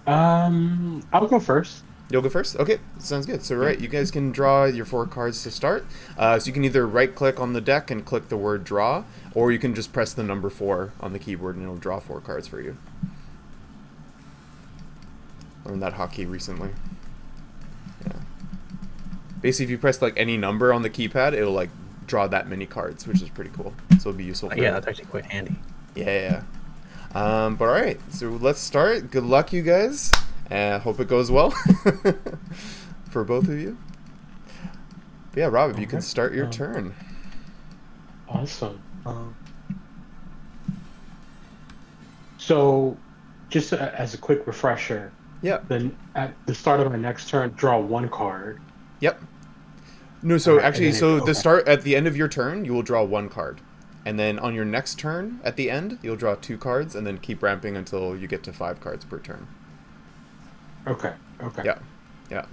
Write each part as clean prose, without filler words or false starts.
I'll go first. You'll go first? Okay, sounds good. So, Yeah. right, you guys can draw your 4 cards to start. So, you can either right click on the deck and click the word draw, or you can just press the number 4 on the keyboard and it'll draw 4 cards for you. Learned that hotkey recently. Yeah. Basically, if you press like any number on the keypad, it'll like draw that many cards, which is pretty cool. So, it'll be useful for Yeah, you. that's actually quite handy. Yeah. But alright, so let's start. Good luck, you guys. Hope it goes well for both of you. But yeah, Rob, if you can Okay. start your turn. Awesome. So, just as a quick refresher, Yep. then at the start of my next turn, draw one card. Yep. No, All so right, and actually, then so the okay, start at the end of your turn, you will draw 1 card. And then on your next turn, at the end, you'll draw 2 cards, and then keep ramping until you get to 5 cards per turn. okay, okay. Yeah. Yeah.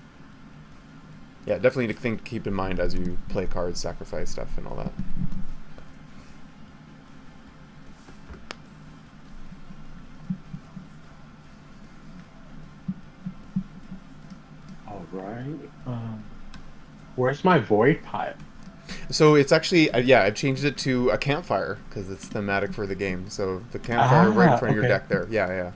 Yeah, definitely to keep in mind as you play cards, sacrifice stuff, and all that. All right. Where's my void pile? So it's actually, yeah, I've changed it to a campfire because it's thematic for the game. So the campfire right in front of your Okay. deck there. Yeah, yeah.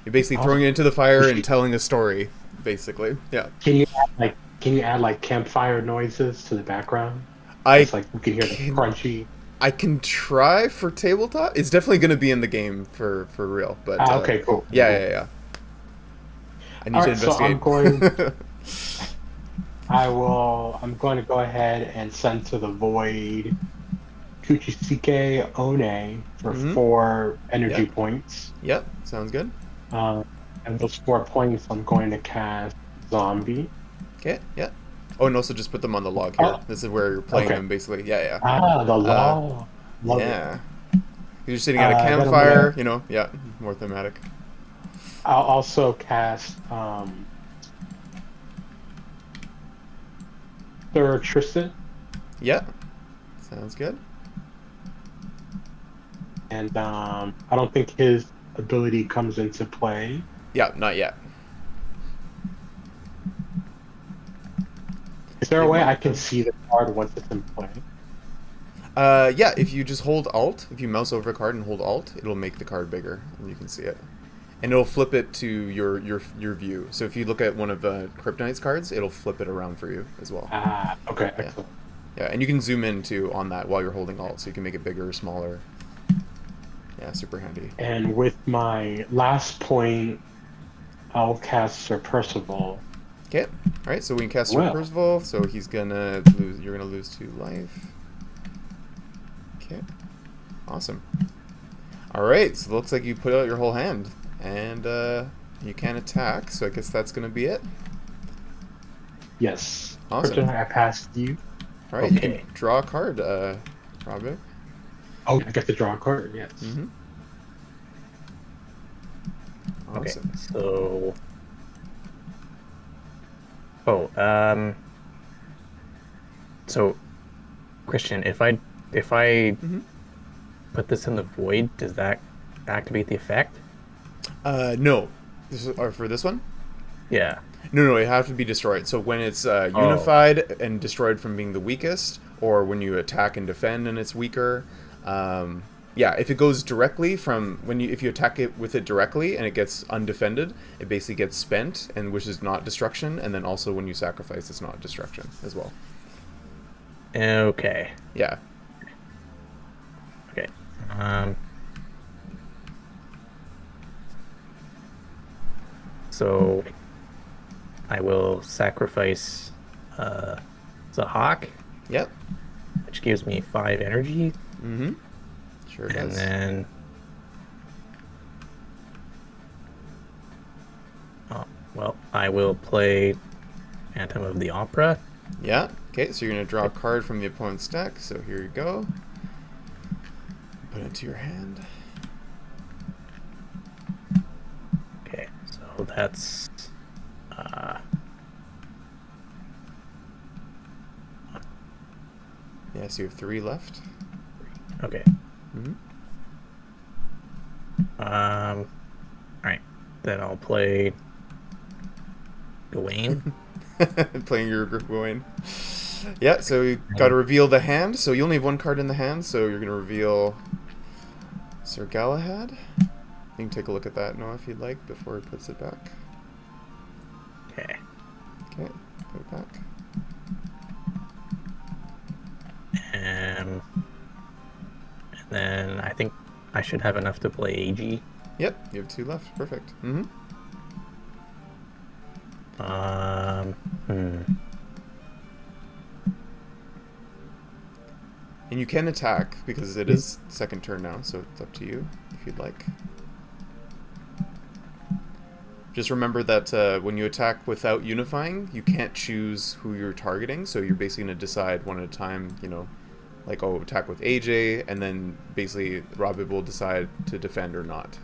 You're basically throwing Awesome. it into the fire and telling a story, basically. Yeah. Can you add like campfire noises to the background? I Just like you can hear the can crunchy. I can try for tabletop. It's definitely going to be in the game for real, but Okay, cool, cool, yeah, cool. yeah, yeah. I need All to right, so investigate. I'm going to go ahead and send to the void Kuchisike One for Mhm. 4 energy Yep. points. Yep. Sounds good. Um, and those 4 points, I'm going to cast Zombie. Okay. Yeah. Oh, and also just put them on the log here. Oh, This is where you're playing okay. them, basically. Yeah, The yeah. law. Love it. Yeah. You're sitting at a Then I'm gonna. campfire, yeah, more thematic. I'll also cast Sir Tristan, Yeah, sounds good. and I don't think his ability comes into play. Yeah, not yet. Is there a It way I might can though. see the card once it's in play? Yeah, if you just hold Alt, if you mouse over a card and hold Alt, it'll make the card bigger and you can see it. And it'll flip it to your view. So if you look at one of Kryptonite's cards, it'll flip it around for you as well. Okay, Yeah, excellent. yeah, and you can zoom in too on that while you're holding Alt, so you can make it bigger or smaller. Yeah, super handy. And with my last point, I'll cast Sir Percival. Okay, all right. So we can cast Sir Well, Percival. So he's gonna lose. You're gonna lose 2 life. Okay, awesome. All right, so it looks like you put out your whole hand, and you can attack. So I guess that's gonna be it. yes. Awesome. Kryptonite, I passed you. All right, you can Okay. draw a card, Robib. Oh, I get to draw a card. Yes. Mm-hmm. Okay. Awesome. So. Oh, so Christian, if I Mm-hmm. put this in the void, does that activate the effect? No. Or for this one? Yeah. No, it has to be destroyed. So when it's Oh, unified and destroyed from being the weakest, or when you attack and defend and it's weaker, yeah, if it goes directly from if you attack it with it directly and it gets undefended, it basically gets spent, and which is not destruction. And then also when you sacrifice, it's not destruction as well. okay. Yeah. Okay. Um. So I will sacrifice the hawk, Yep. which gives me 5 energy, Mm-hmm. Sure and does. then well, I will play Phantom of the Opera. Yeah. Okay, so you're gonna draw a card from the opponent's deck. So here you go. Put it into your hand. Okay, so that's uh, Yeah, so you have 3 left. okay. Mm-hmm. All right. Then I'll play Gawain. Playing your Gawain. Yeah, so you got to And reveal the hand. So you only have one card in the hand, so you're going to reveal Sir Galahad. You can take a look at that, Noah, if you'd like, before he puts it back. okay. Okay, put it back. And then I think I should have enough to play AG. Yep, you have 2 left. Perfect. Mm-hmm. Um, hmm. And you can attack, because it is second turn now, so it's up to you, if you'd like. Just remember that when you attack without unifying, you can't choose who you're targeting, so you're basically going to decide one at a time, you know, like, oh, attack with AJ, and then basically Robib will decide to defend or not.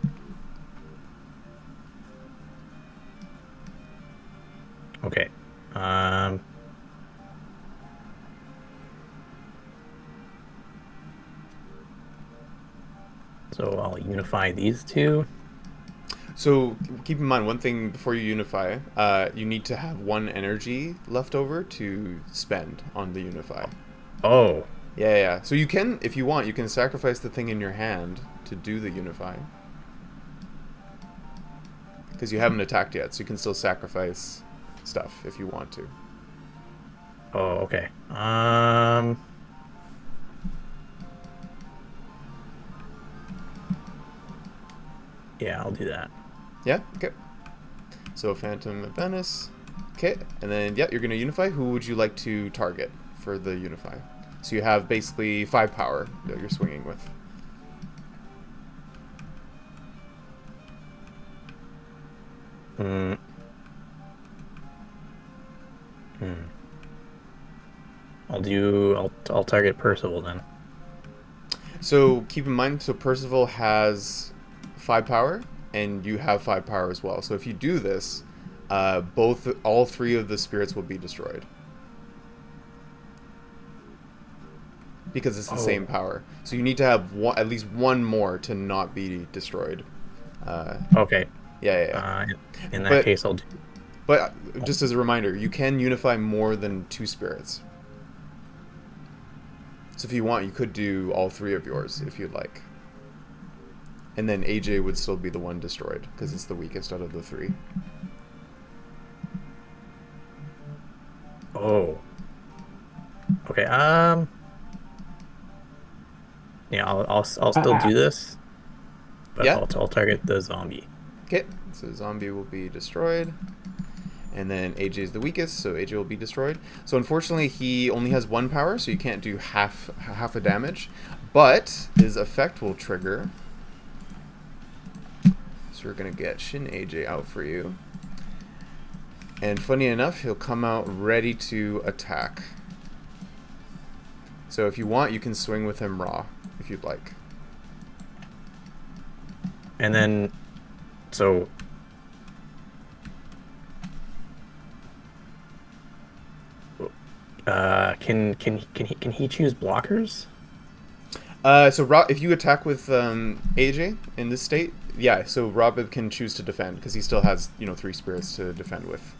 Okay. So I'll unify these two. So keep in mind, one thing before you unify, you need to have 1 energy left over to spend on the unify. Oh, Yeah. So you can, if you want, you can sacrifice the thing in your hand to do the unify. Because you haven't attacked yet, so you can still sacrifice stuff if you want to. oh, okay. Yeah, I'll do that. Yeah? Okay. So Phantom of Venice. Okay, and then, yeah, you're going to unify. Who would you like to target for the unify? So you have basically 5 power that you're swinging with. Hmm. Hmm. I'll target Percival then. So keep in mind, so Percival has 5 power, and you have 5 power as well. So if you do this, all 3 of the spirits will be destroyed. Because it's the same power. So you need to have at least 1 more to not be destroyed. Okay. Yeah. In that But case, I'll do. But just as a reminder, you can unify more than 2 spirits. So if you want, you could do all 3 of yours if you'd like. And then AJ would still be the one destroyed because it's the weakest out of the 3. Oh. Okay. Yeah, I'll still do this, but Yeah. I'll target the zombie. Okay. So zombie will be destroyed. And then AJ is the weakest, so AJ will be destroyed. So unfortunately, he only has 1 power, so you can't do half a damage. But his effect will trigger. So we're gonna get Shin AJ out for you. And funny enough, he'll come out ready to attack. So if you want, you can swing with him raw, if you'd like. And then, so can he choose blockers? So if you attack with AJ in this state, yeah, so Robib can choose to defend because he still has 3 spirits to defend with,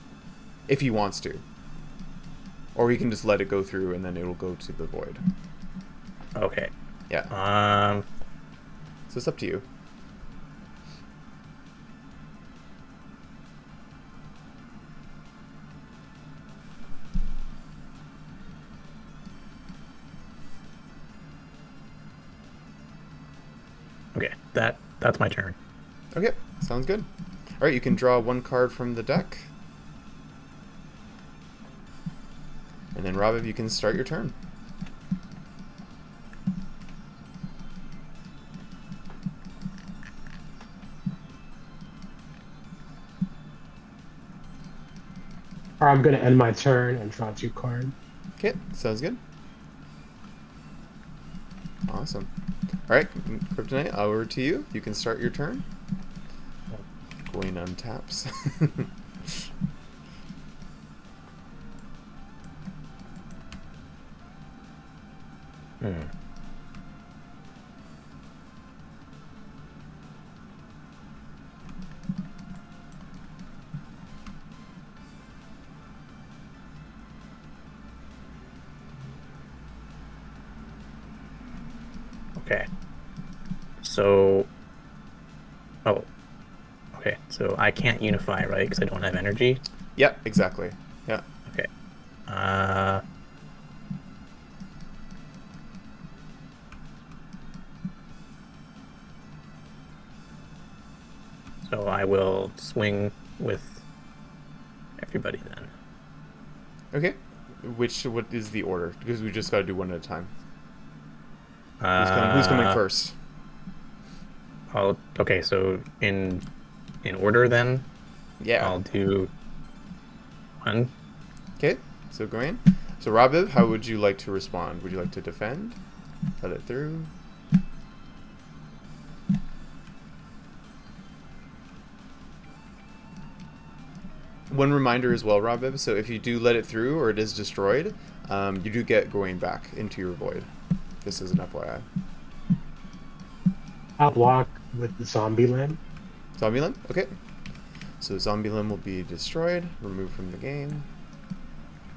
if he wants to, or he can just let it go through and then it will go to the void. Okay. Yeah. So it's up to you. Okay. That's my turn. Okay, sounds good. All right, you can draw 1 card from the deck. And then, Robib, you can start your turn. Or I'm going to end my turn and draw 2 cards. Okay, sounds good. Awesome. All right, Kryptonite, over to you. You can start your turn. Going untaps. Okay. So, oh, okay. So I can't unify, right? Because I don't have energy. Yeah, exactly. Yeah. Okay. Uh, so I will swing with everybody then. Okay. What is the order? Because we just got to do one at a time. Who's coming Uh, first? okay. So in order then, Yeah. I'll do one. Okay. So Gawain. So Robib, how would you like to respond? Would you like to defend? Let it through? One reminder as well, Robib. So if you do let it through or it is destroyed, you do get Gawain back into your void. This is an FYI. I'll block with the zombie limb. Zombie limb? Okay. So zombie limb will be destroyed, removed from the game.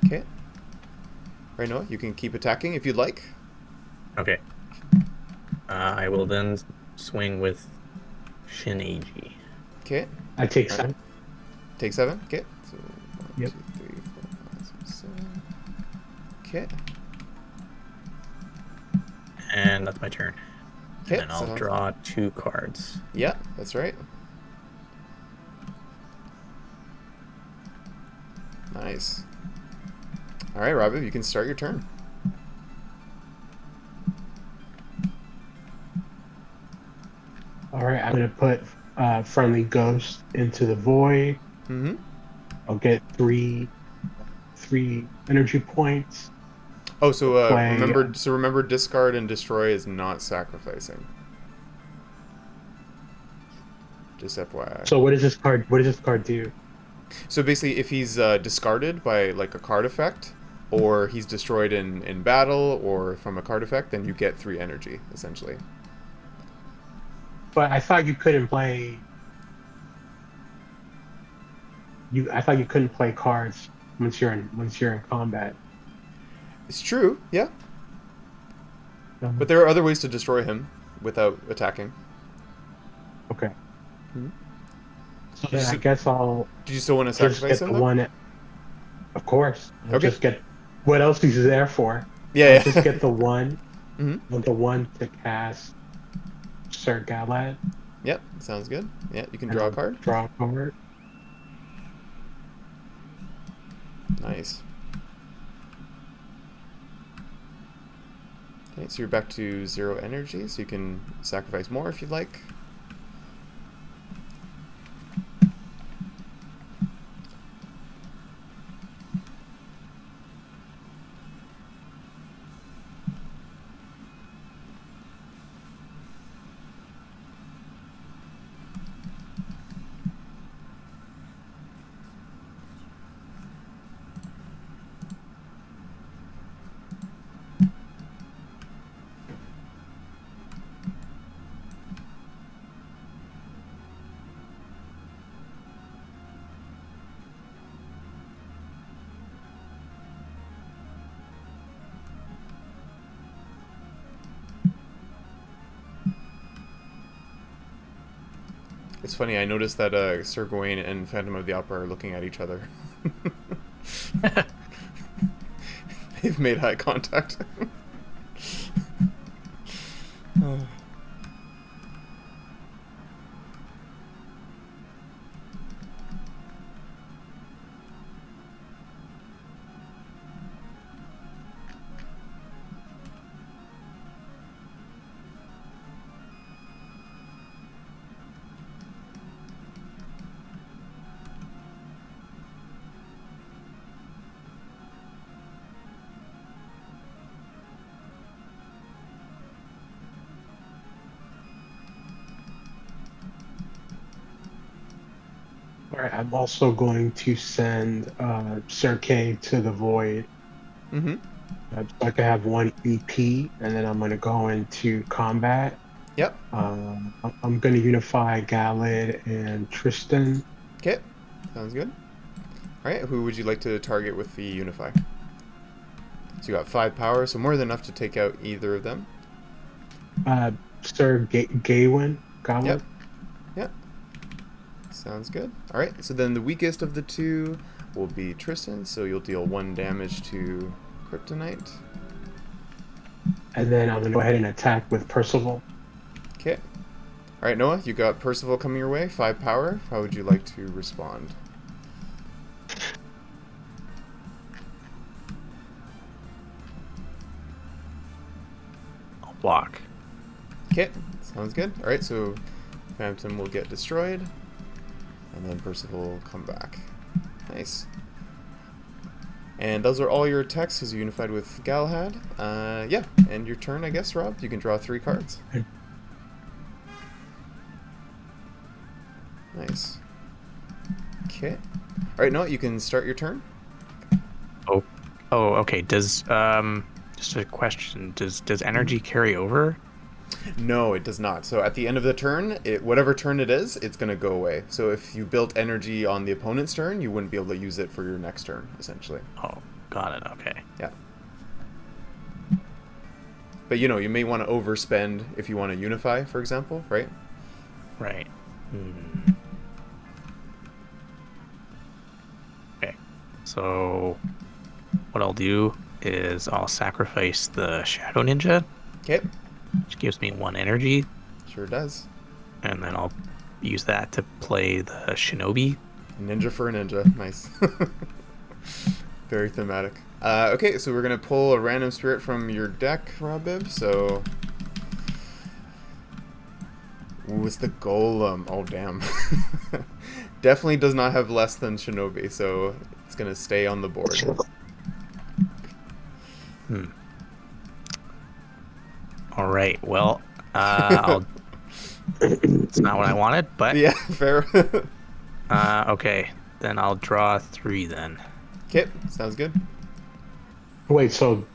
Okay. Right, Noah, you can keep attacking if you'd like. Okay. I will then swing with Shinji. Okay. I take All 7. right. Take 7. Okay. So 1, Yep. 2, 3, 4, 5, 6, 7. Okay. And that's my turn. Okay. And I'll draw 2 cards. Yeah, that's right. Nice. All right, Robib, you can start your turn. All right, I'm gonna put friendly ghost into the void. Mm-hmm. I'll get three energy points. Oh, so Play, remember, discard and destroy is not sacrificing. Just FYI. So what does this card? What does this card do? So basically, if he's discarded by like a card effect, or he's destroyed in battle, or from a card effect, then you get 3 energy essentially. But I thought you couldn't play. I thought you couldn't play cards once you're in combat. It's true, yeah. But there are other ways to destroy him without attacking. Okay. Hmm. So then I guess I'll Did you still want to just sacrifice get him? the Though? one. Of course. I'll Okay. just get what else is there for. Yeah, I'll yeah. just get the one. Mm-hmm. The one to cast Sir Galad. Yep, sounds good. Yeah, you can draw a card. Draw a card. Nice. Okay, so you're back to 0 energy, so you can sacrifice more if you'd like. It's funny, I noticed that Sir Gawain and Phantom of the Opera are looking at each other. They've made eye contact. Oh. All right. I'm also going to send Sir K to the void. Mm-hmm. So I can have 1 EP, and then I'm going to go into combat. Yep. I'm going to unify Galad and Tristan. Okay, sounds good. Alright, who would you like to target with the Unify? So you got 5 power, so more than enough to take out either of them. Sir Gawain. Yep. Gawain. Yep. Sounds good. All right. So then the weakest of the two will be Tristan. So you'll deal 1 damage to Kryptonite. And then I'm gonna go ahead and attack with Percival. Okay. All right, Noah. You got Percival coming your way. 5 power. How would you like to respond? I'll block. Okay. Sounds good. All right. So Phantom will get destroyed, and then Percival will come back. Nice. And those are all your attacks because you unified with Galahad. Yeah, and your turn, I guess, Rob. You can draw 3 cards. Nice. Okay. All right, Noah, you can start your turn. Oh, okay. Does just a question? Does energy carry over? No, it does not. So at the end of the turn, whatever turn it is, it's going to go away. So if you built energy on the opponent's turn, you wouldn't be able to use it for your next turn, essentially. Oh, got it. Okay. Yeah. But, you know, you may want to overspend if you want to unify, for example, right? Right. Okay. So what I'll do is I'll sacrifice the Shadow Ninja, Okay. which gives me 1 energy, Sure does. and then I'll use that to play the Shinobi. Ninja for a ninja. Nice. Very thematic. Okay, so we're going to pull a random spirit from your deck, Robib. So... Ooh, it's the Golem. Oh, damn. Definitely does not have less than Shinobi, so it's going to stay on the board. All right. Well, I'll. It's not what I wanted, but Yeah, fair. okay. Then I'll draw 3 then. Okay, sounds good. Wait, so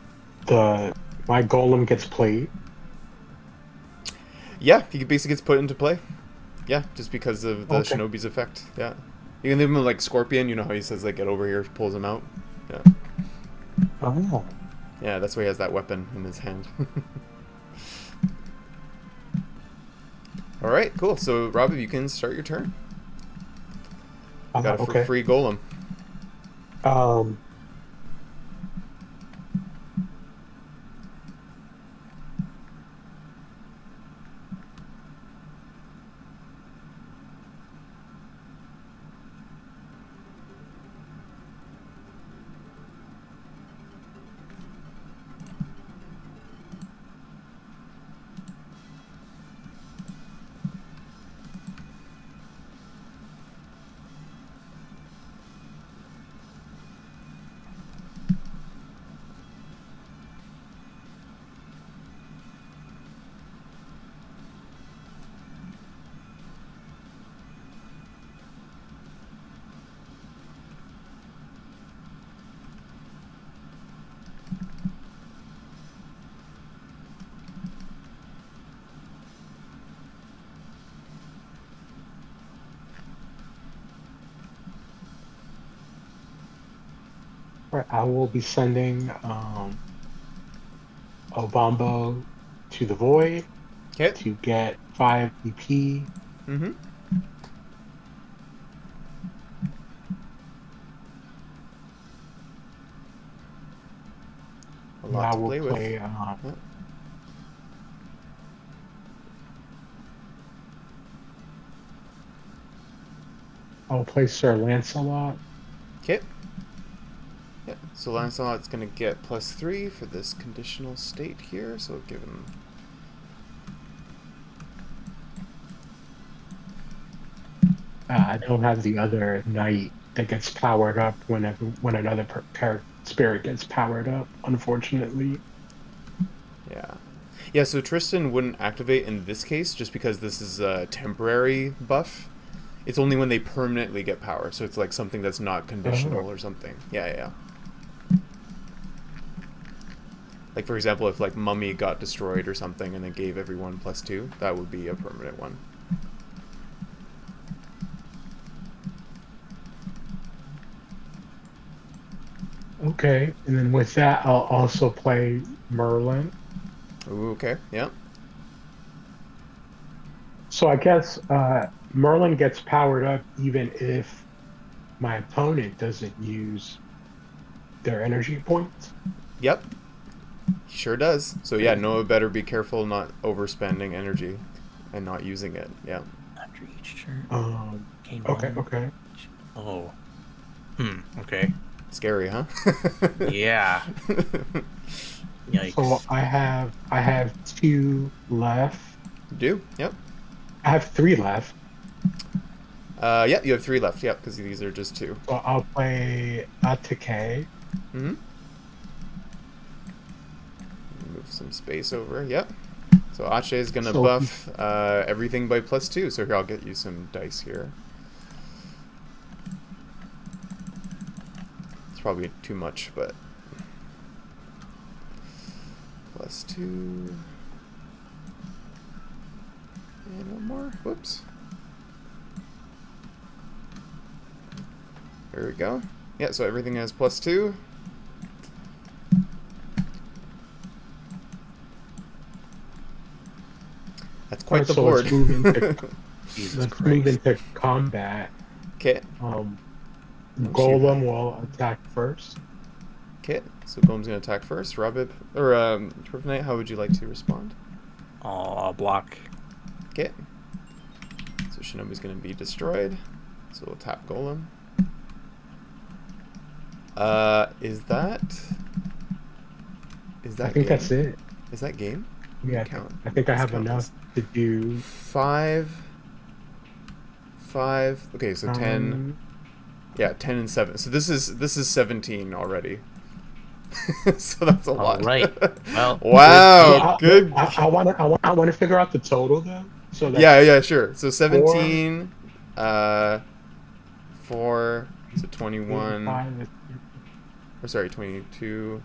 my golem gets played? Yeah, he basically gets put into play. Yeah, just because of the Okay. Shinobi's effect. Yeah. You can leave him like Scorpion, you know how he says, like, get over here, pulls him out. Yeah. Oh. Yeah, that's why he has that weapon in his hand. Alright, cool. So, Robib, you can start your turn. Got a Okay. free golem. Um. Right, I will be sending Obambo to the void Okay. to get 5 EP. Mm-hmm. A And lot I to will play with. play. Yeah. I'll play Sir Lancelot. Okay. Yeah, so Lancelot's going to get +3 for this conditional state here, so give him... I don't have the other knight that gets powered up when another spirit gets powered up, unfortunately. Yeah. Yeah, so Tristan wouldn't activate in this case just because this is a temporary buff. It's only when they permanently get power, so it's like something that's not conditional or something. Yeah. Like, for example, if like Mummy got destroyed or something and then gave everyone +2, that would be a permanent one. Okay, and then with that, I'll also play Merlin. Ooh, okay, yeah. So I guess Merlin gets powered up even if my opponent doesn't use their energy points. Yep, sure does. So yeah, Okay. Noah better be careful not overspending energy and not using it. Yeah. After each turn, Um. gain Okay. one. Okay. Oh. Okay. Scary, huh? Yeah. So Yikes. I have two left. Do? Yep. I have three left. Yeah, you have 3 left. Yep, because these are just 2. So I'll play Atake. Mm-hmm. Move some space over. Yep. So Ache is gonna So buff everything by +2. So here, I'll get you some dice here. It's probably too much, but +2. And one more. Whoops. There we go. Yeah, so everything has +2. That's all quite right, the so board. Jesus let's move Christ. into combat. Okay. Um, Don't you Golem will attack first. Okay, so Golem's gonna attack first. Robib or Kryptonite, how would you like to respond? I'll block. Okay. So Shinobi's gonna be destroyed. So we'll tap Golem. Is that I think game? that's it. Is that game? Yeah, Count. I think I Let's have count enough this. to do. 5. Okay, so 10. Yeah, 10 and 7. So this is 17 already. So that's a lot. All right. Well, Wow, good. I want to figure out the total though. So that's Yeah, sure. So 4, 17, 4, so 21, 5, or sorry, 22.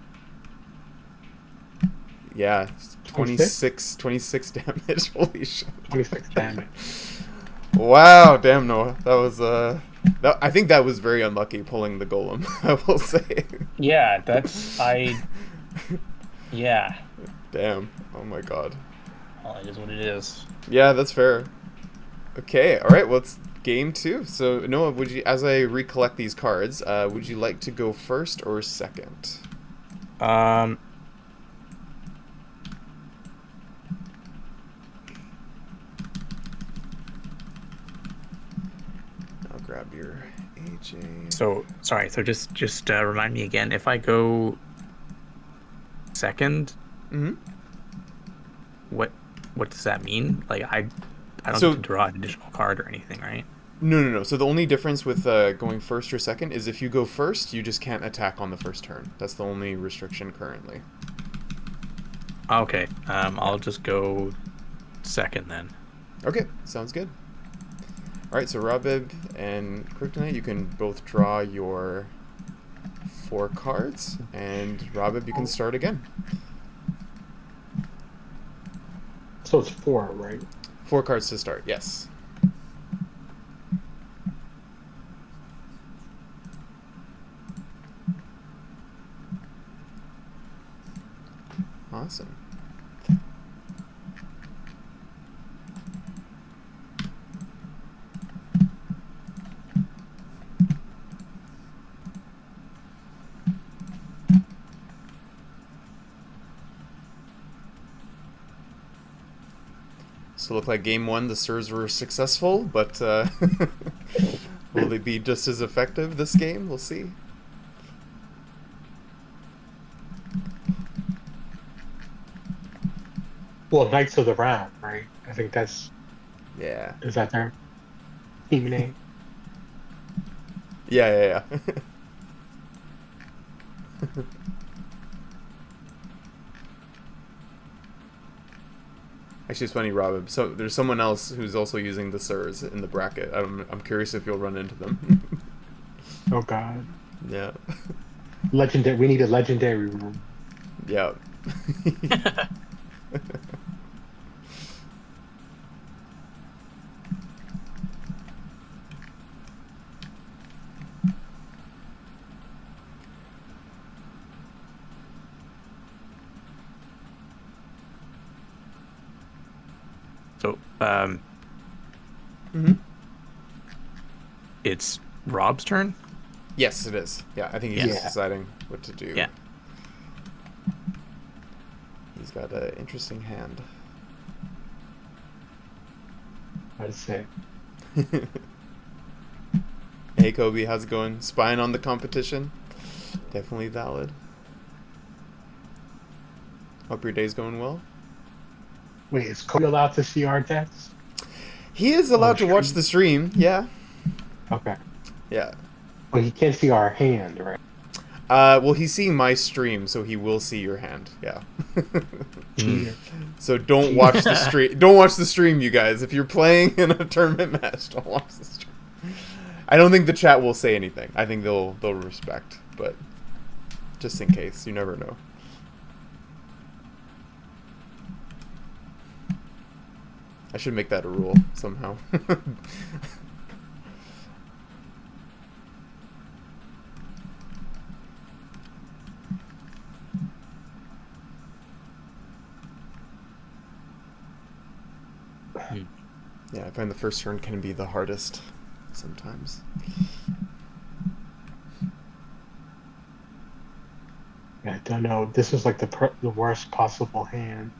Yeah, 26? 26 damage. Holy shit. 26 damage. Wow, damn Noah. That was I think that was very unlucky pulling the golem, I will say. yeah, yeah. Damn. Oh my god. Well, it is what it is. Yeah, that's fair. Okay, all right. Well, it's game 2. So Noah, would you, as I recollect these cards, would you like to go first or second? Um. I'll grab your AJ. So sorry. So just remind me again. If I go second, Mm-hmm. what does that mean? Like I don't So- get to draw an additional card or anything, right? No. So the only difference with going first or second is if you go first, you just can't attack on the first turn. That's the only restriction currently. Okay. I'll just go second then. Okay, sounds good. All right, so Robib and Kryptonite, you can both draw your 4 cards, and Robib, you can start again. So it's 4, right? 4 cards to start, yes. Awesome. So look like game 1, the Sirs were successful, but will they be just as effective this game? We'll see. Well, Knights of the Round, right? I think that's Yeah. is that their team name? Yeah. Actually, it's funny, Robib. So there's someone else who's also using the Sirs in the bracket. I'm curious if you'll run into them. Oh God, Yeah. legendary. We need a legendary room. Yeah. So Mm-hmm. It's Rob's turn. Yes, it is. Yeah, I think he's Yeah. just deciding what to do. Yeah. He's got an interesting hand. I'd say. Hey, Kobe, how's it going? Spying on the competition? Definitely valid. Hope your day's going well. Wait, is Cody allowed to see our decks? He is allowed to watch the stream, yeah. Okay. Yeah. But he can't see our hand, right? Well, he's seeing my stream, so he will see your hand, yeah. Cheater. So don't watch the stream. Don't watch the stream, you guys. If you're playing in a tournament match, don't watch the stream. I don't think the chat will say anything. I think they'll respect, but just in case, you never know. I should make that a rule somehow. Yeah, I find the first turn can be the hardest sometimes. Yeah, I don't know. This is like the worst possible hand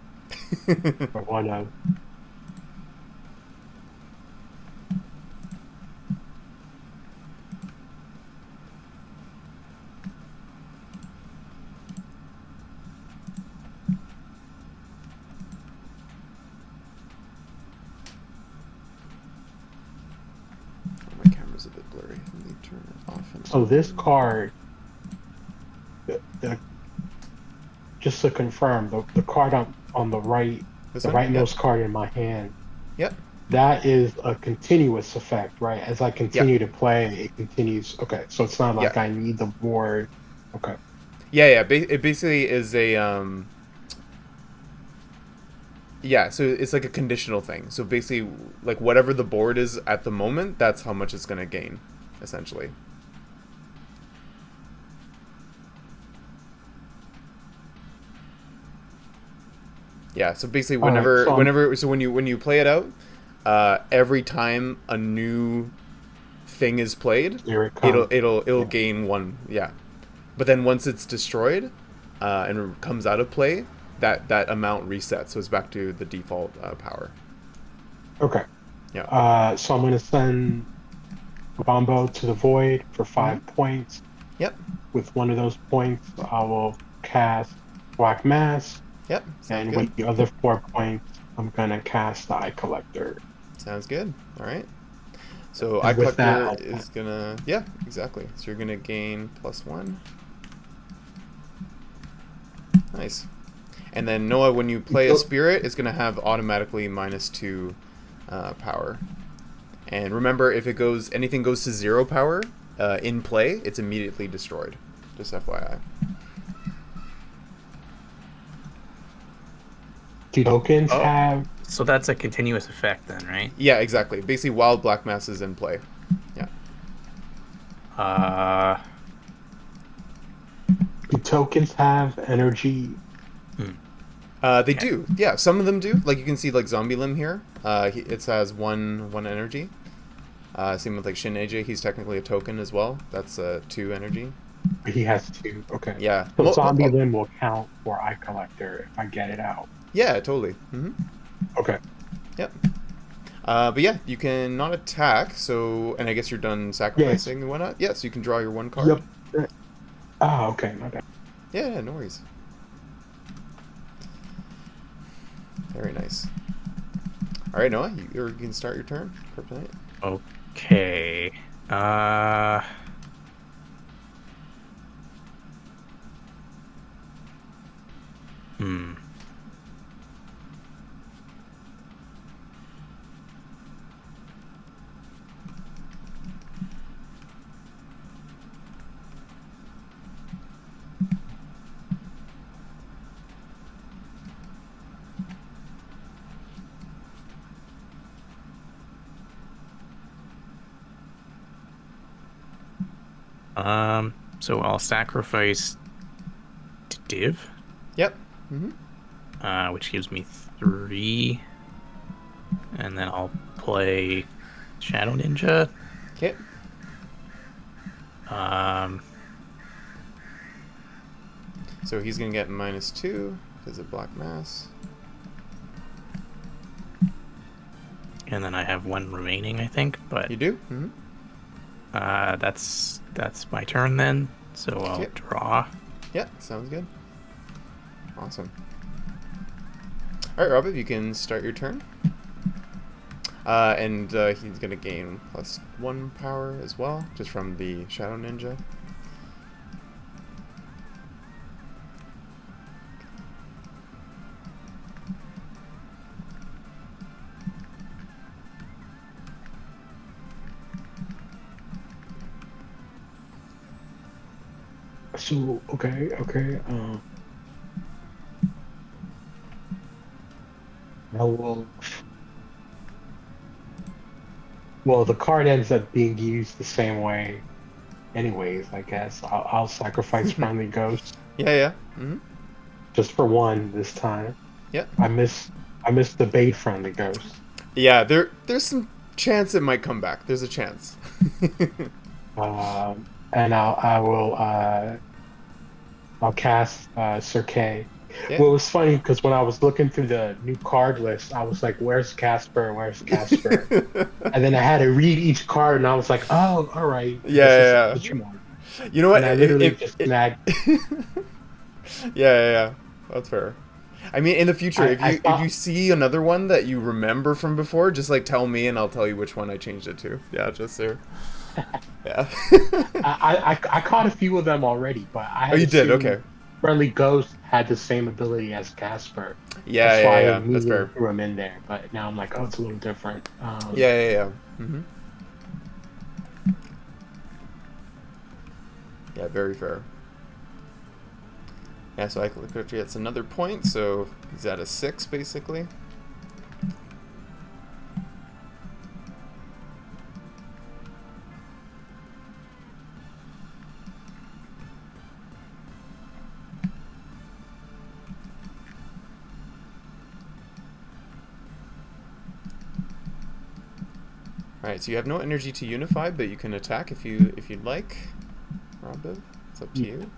for one of. My camera's a bit blurry. Let me turn it off. So this card, just to confirm, the card on the right, This the one? rightmost card in my hand, Yep. that is a continuous effect, right? As I continue to play, it continues. Okay, so it's not like I need the board. Okay. Yeah. It basically is a yeah. So it's like a conditional thing. So basically, like whatever the board is at the moment, that's how much it's gonna gain, essentially. Yeah. So basically, whenever when you play it out, every time a new thing is played, Here it comes. it'll gain one. Yeah. But then once it's destroyed, and comes out of play, that amount resets, so it's back to the default power. Okay. Yeah. So I'm gonna send Bombo to the void for 5 points. Yep. With one of those points, I will cast Black Mass, Yep. and Sounds with good. the other 4 points, I'm gonna cast the Eye Collector. Sounds good. All right. So And Eye with that, Collector is gonna exactly. So you're gonna gain +1. Nice. And then Noah, when you play a spirit, it's gonna have automatically -2 power. And remember, if anything goes to 0 power in play, it's immediately destroyed. Just FYI. Do tokens have? So that's a continuous effect then, right? Yeah, exactly. Basically, while Black Mass is in play. Yeah. Do tokens have energy? They do. Yeah, some of them do. Like you can see, like Zombie Limb here. It has one energy. Same with like Shin AJ. He's technically a token as well. That's 2 energy. He has 2. Okay. Yeah. So Zombie Limb will count for Eye Collector if I get it out. Yeah, totally. Okay. Yep. But yeah, you can not attack. So, and I guess you're done sacrificing and whatnot. Yeah, so you can draw your 1 card. Yep. Ah, okay. My bad. Yeah, no worries. Very nice. All right, Noah, you can start your turn. Kryptonite. Okay. So I'll sacrifice to Div, Yep. which gives me 3, and then I'll play Shadow Ninja. Okay. Um, So he's gonna get -2 because of Black Mass. and then I have one remaining, I think. But You do? Mm-hmm. that's my turn then. So I'll Okay. draw. Yeah, sounds good. Awesome. All right, Robib, you can start your turn. And he's gonna gain +1 power as well, just from the Shadow Ninja. So okay. I will. Well, the card ends up being used the same way, anyways. I guess I'll sacrifice friendly ghost Yeah, yeah. Mm-hmm. just for one this time. Yeah. I miss the bait friendly ghost. Yeah, there's some chance it might come back. There's a chance. And I'll cast Sir K. Yeah. Well, it was funny because when I was looking through the new card list, I was like, "Where's Casper? Where's Casper?" And then I had to read each card, and I was like, "Oh, all right, Yeah, this is yeah, one." yeah. You know what? And I literally just snagged. Yeah. That's fair. I mean, in the future, I if thought you see another one that you remember from before, just like tell me, and I'll tell you which one I changed it to. Yeah, just there. Yeah. I caught a few of them already, but I Oh, had you did? assumed Okay. Friendly Ghost had the same ability as Casper. Yeah, That's yeah, why I yeah. That's immediately fair. threw him in there. But now I'm like, oh, it's a little different. Yeah. Mm-hmm. Yeah, very fair. Yeah, so I click gets another point, so he's at a 6 basically. Alright, so you have no energy to unify, but you can attack if you'd like. Robib, it's up to you.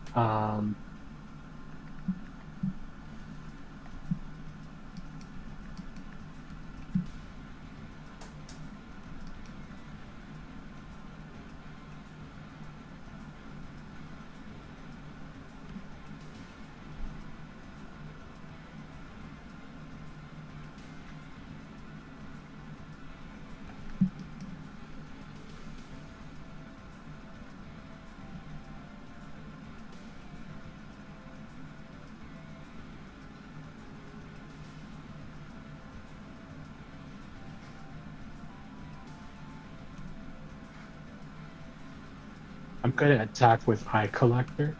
I'm gonna attack with Eye Collector.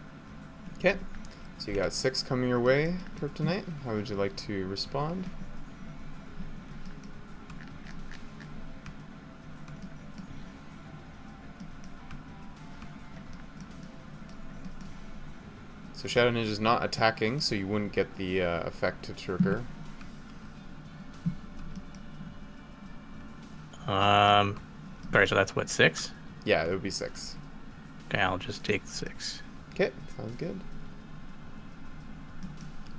Okay. So you got 6 coming your way, Kryptonite. How would you like to respond? So Shadow Ninja is not attacking, so you wouldn't get the effect to trigger. Sorry, so that's what, 6? Yeah, it would be 6. Okay, I'll just take 6. Okay, sounds good.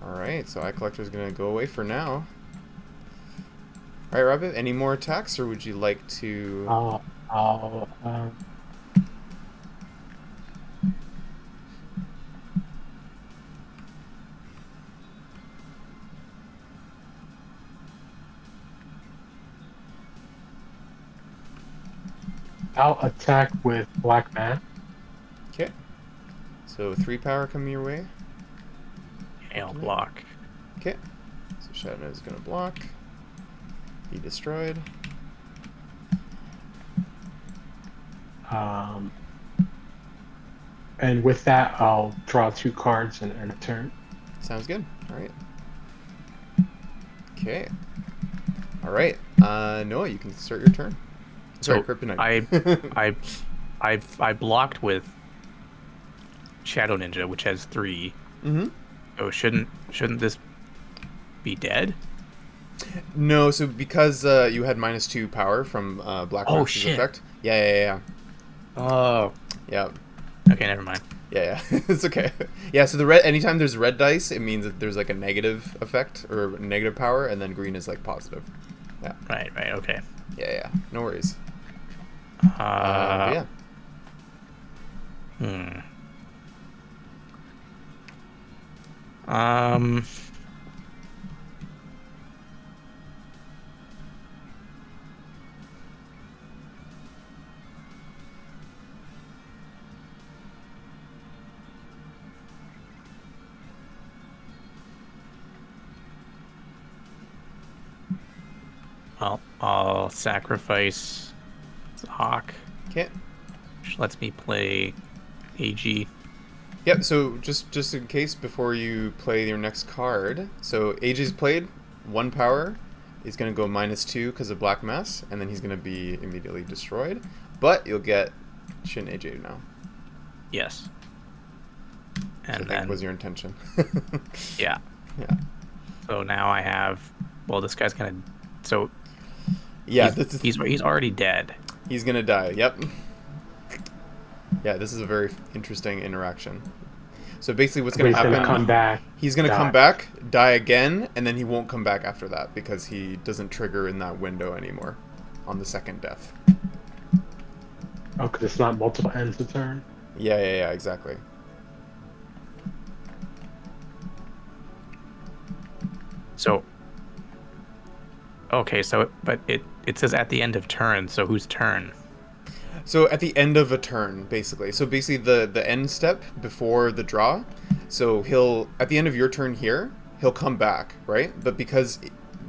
Alright, so Eye Collector is going to go away for now. Alright, Robin, any more attacks, or would you like to... I'll attack with Black Man. Okay. So 3 power coming your way. Okay, I'll block. Okay. So Shadow is going to block. Be destroyed. And with that, I'll draw 2 cards and a turn. Sounds good. Alright. Okay. Alright. Noah, you can start your turn. Sorry, So Kryptonite. I blocked with Shadow Ninja, which has 3. Mm-hmm. Oh, shouldn't this be dead? No, so because you had -2 power from Black Oh, Max's shit. effect. Yeah. Oh. Yeah. Okay, never mind. Yeah. It's okay. Yeah, so the red anytime there's red dice, it means that there's like a negative effect or negative power, and then green is like positive. Yeah. Right, okay. Yeah. No worries. But Uh, yeah. hmm. Um, I'll sacrifice the Hawk, Okay. which lets me play AG. Yep, so just in case before you play your next card, so AJ's played, 1 power, is going to go -2 because of Black Mass, and then he's going to be immediately destroyed. But you'll get Shin AJ now. Yes. And And that then was your intention. yeah. Yeah. So now I have. Well, this guy's gonna. So Yeah, he's already dead. he's going to die. Yep. Yeah, this is a very interesting interaction. So basically what's going He's to happen... gonna come back. He's going to come back, die again, and then he won't come back after that because he doesn't trigger in that window anymore on the second death. Oh, because it's not multiple ends of turn. Yeah, exactly. So. Okay, but it says at the end of turn. So whose turn? So at the end of a turn, basically. So basically the end step before the draw. So he'll, at the end of your turn here, he'll come back, right? But because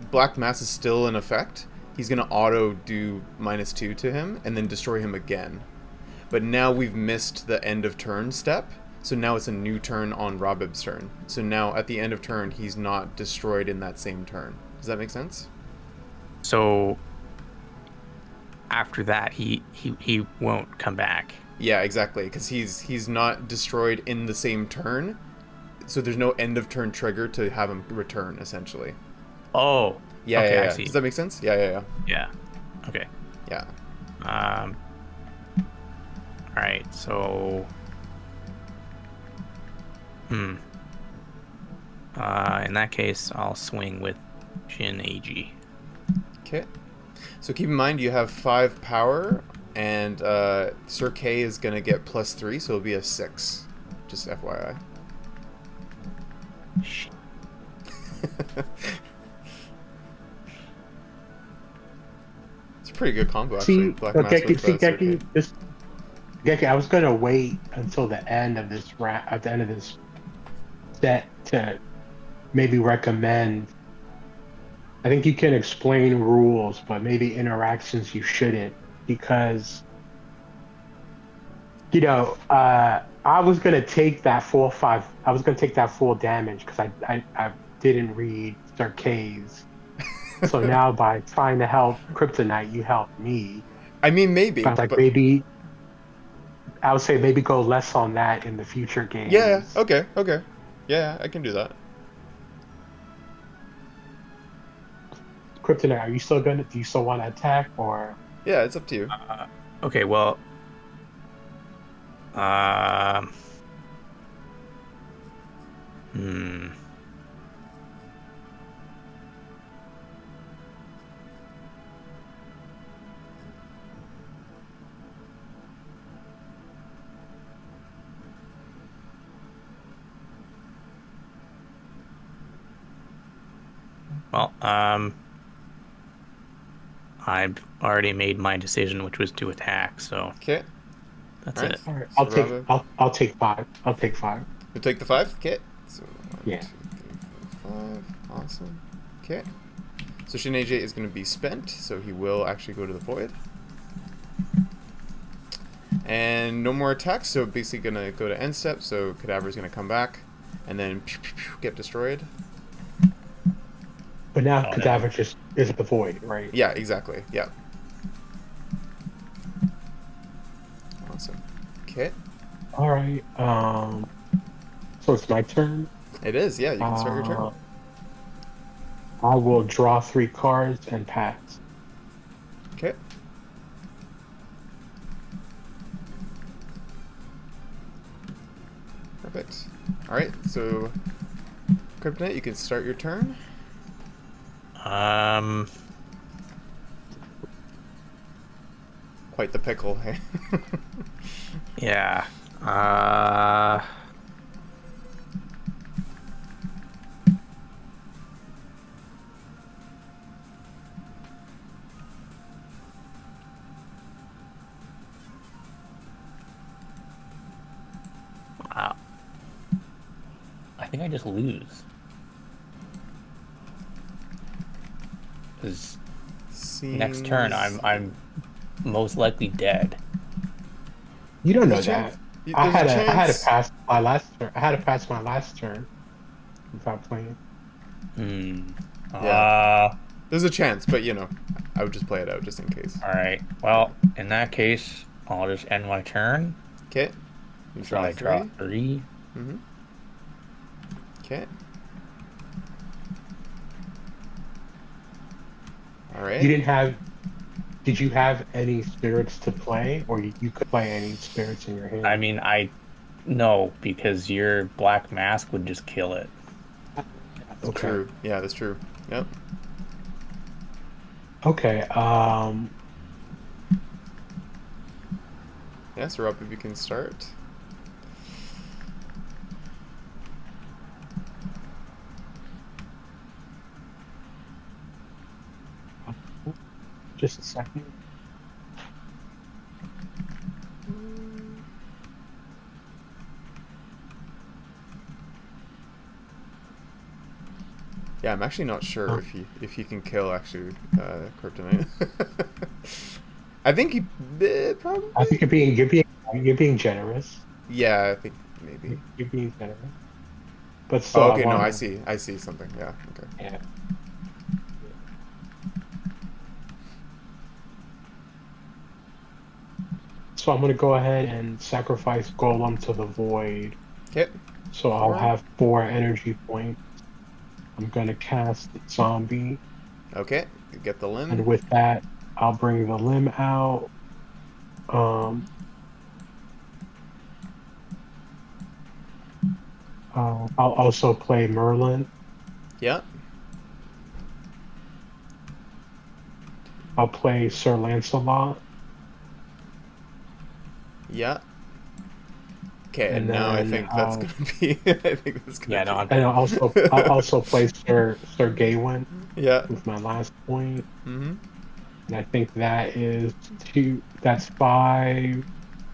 Black Mass is still in effect, he's going to auto do -2 to him and then destroy him again. But now we've missed the end of turn step. So now it's a new turn on Robib's turn. So now at the end of turn, he's not destroyed in that same turn. Does that make sense? So after that, he won't come back. Yeah, exactly. Because he's not destroyed in the same turn. So there's no end of turn trigger to have him return, essentially. Oh. Yeah, okay, yeah. I see. Does that make sense? Yeah. Yeah. Okay. Yeah. All right. So. In that case, I'll swing with Shin AG. Okay. So keep in mind you have 5 power, and Sir K is gonna get +3, so it'll be a 6. Just FYI. It's a pretty good combo, actually. Black Mass with Sir K. Geki, I was gonna wait until the end of this at the end of this set to maybe recommend. I think you can explain rules, but maybe interactions you shouldn't, because I was gonna take that full damage because I didn't read Sir K's. So now by trying to help Kryptonite, you helped me. I mean, maybe. But maybe I would say maybe go less on that in the future games. Yeah. Okay. Yeah, I can do that. Kryptonite, do you still want to attack, or? Yeah, it's up to you. Okay, well, Well, I've already made my decision, which was to attack. So okay, that's it. All right, So I'll take 5. I'll take 5. You take the 5. Okay. So 1, Yeah. 2, 3, 4, 5. Awesome. Okay. So Shin AJ is going to be spent, so he will actually go to the void. And no more attacks, so basically going to go to end step, so Cadaver is going to come back, and then get destroyed. But now Cadaver just is at the void, right? Yeah, exactly. Yeah. Awesome. Okay. All right. So it's my turn. It is, yeah. You can start your turn. I will draw 3 cards and pass. Okay. Perfect. All right. So, Kryptonite, you can start your turn. Quite the pickle, hey? Yeah. Wow. I think I just lose. 'Cause next turn I'm most likely dead. You don't know There's a chance. that. I There's a had to chance. pass my last turn. I had to pass my last turn without playing. Yeah. There's a chance, but you know, I would just play it out just in case. All right. Well, in that case, I'll just end my turn. Okay. You So I draw 3. Mm-hmm. Okay. All right. You didn't have. Did you have any spirits to play, or you could play any spirits in your hand? I mean, no, because your black mask would just kill it. That's true. Yeah, that's true. Yep. Okay. Yeah, so Robib, you can start. Just a second. Yeah, I'm actually not sure if he can kill actually Kryptonite. I think he probably. I think you're being generous. Yeah, I think maybe. You're being generous. But still, Oh, okay, no, I see something. Yeah, okay. Yeah. So I'm gonna go ahead and sacrifice Golem to the Void. Okay. So I'll have 4 energy points. I'm gonna cast Zombie. Okay, you get the limb. And with that, I'll bring the limb out. I'll also play Merlin. Yeah. I'll play Sir Lancelot. Yeah. Okay, And now I then think that's gonna be. I think that's gonna. Yeah, no, And I'll also play Sir Gawain. Yeah. With my last point. Mm-hmm. And I think that is 2. That's 5.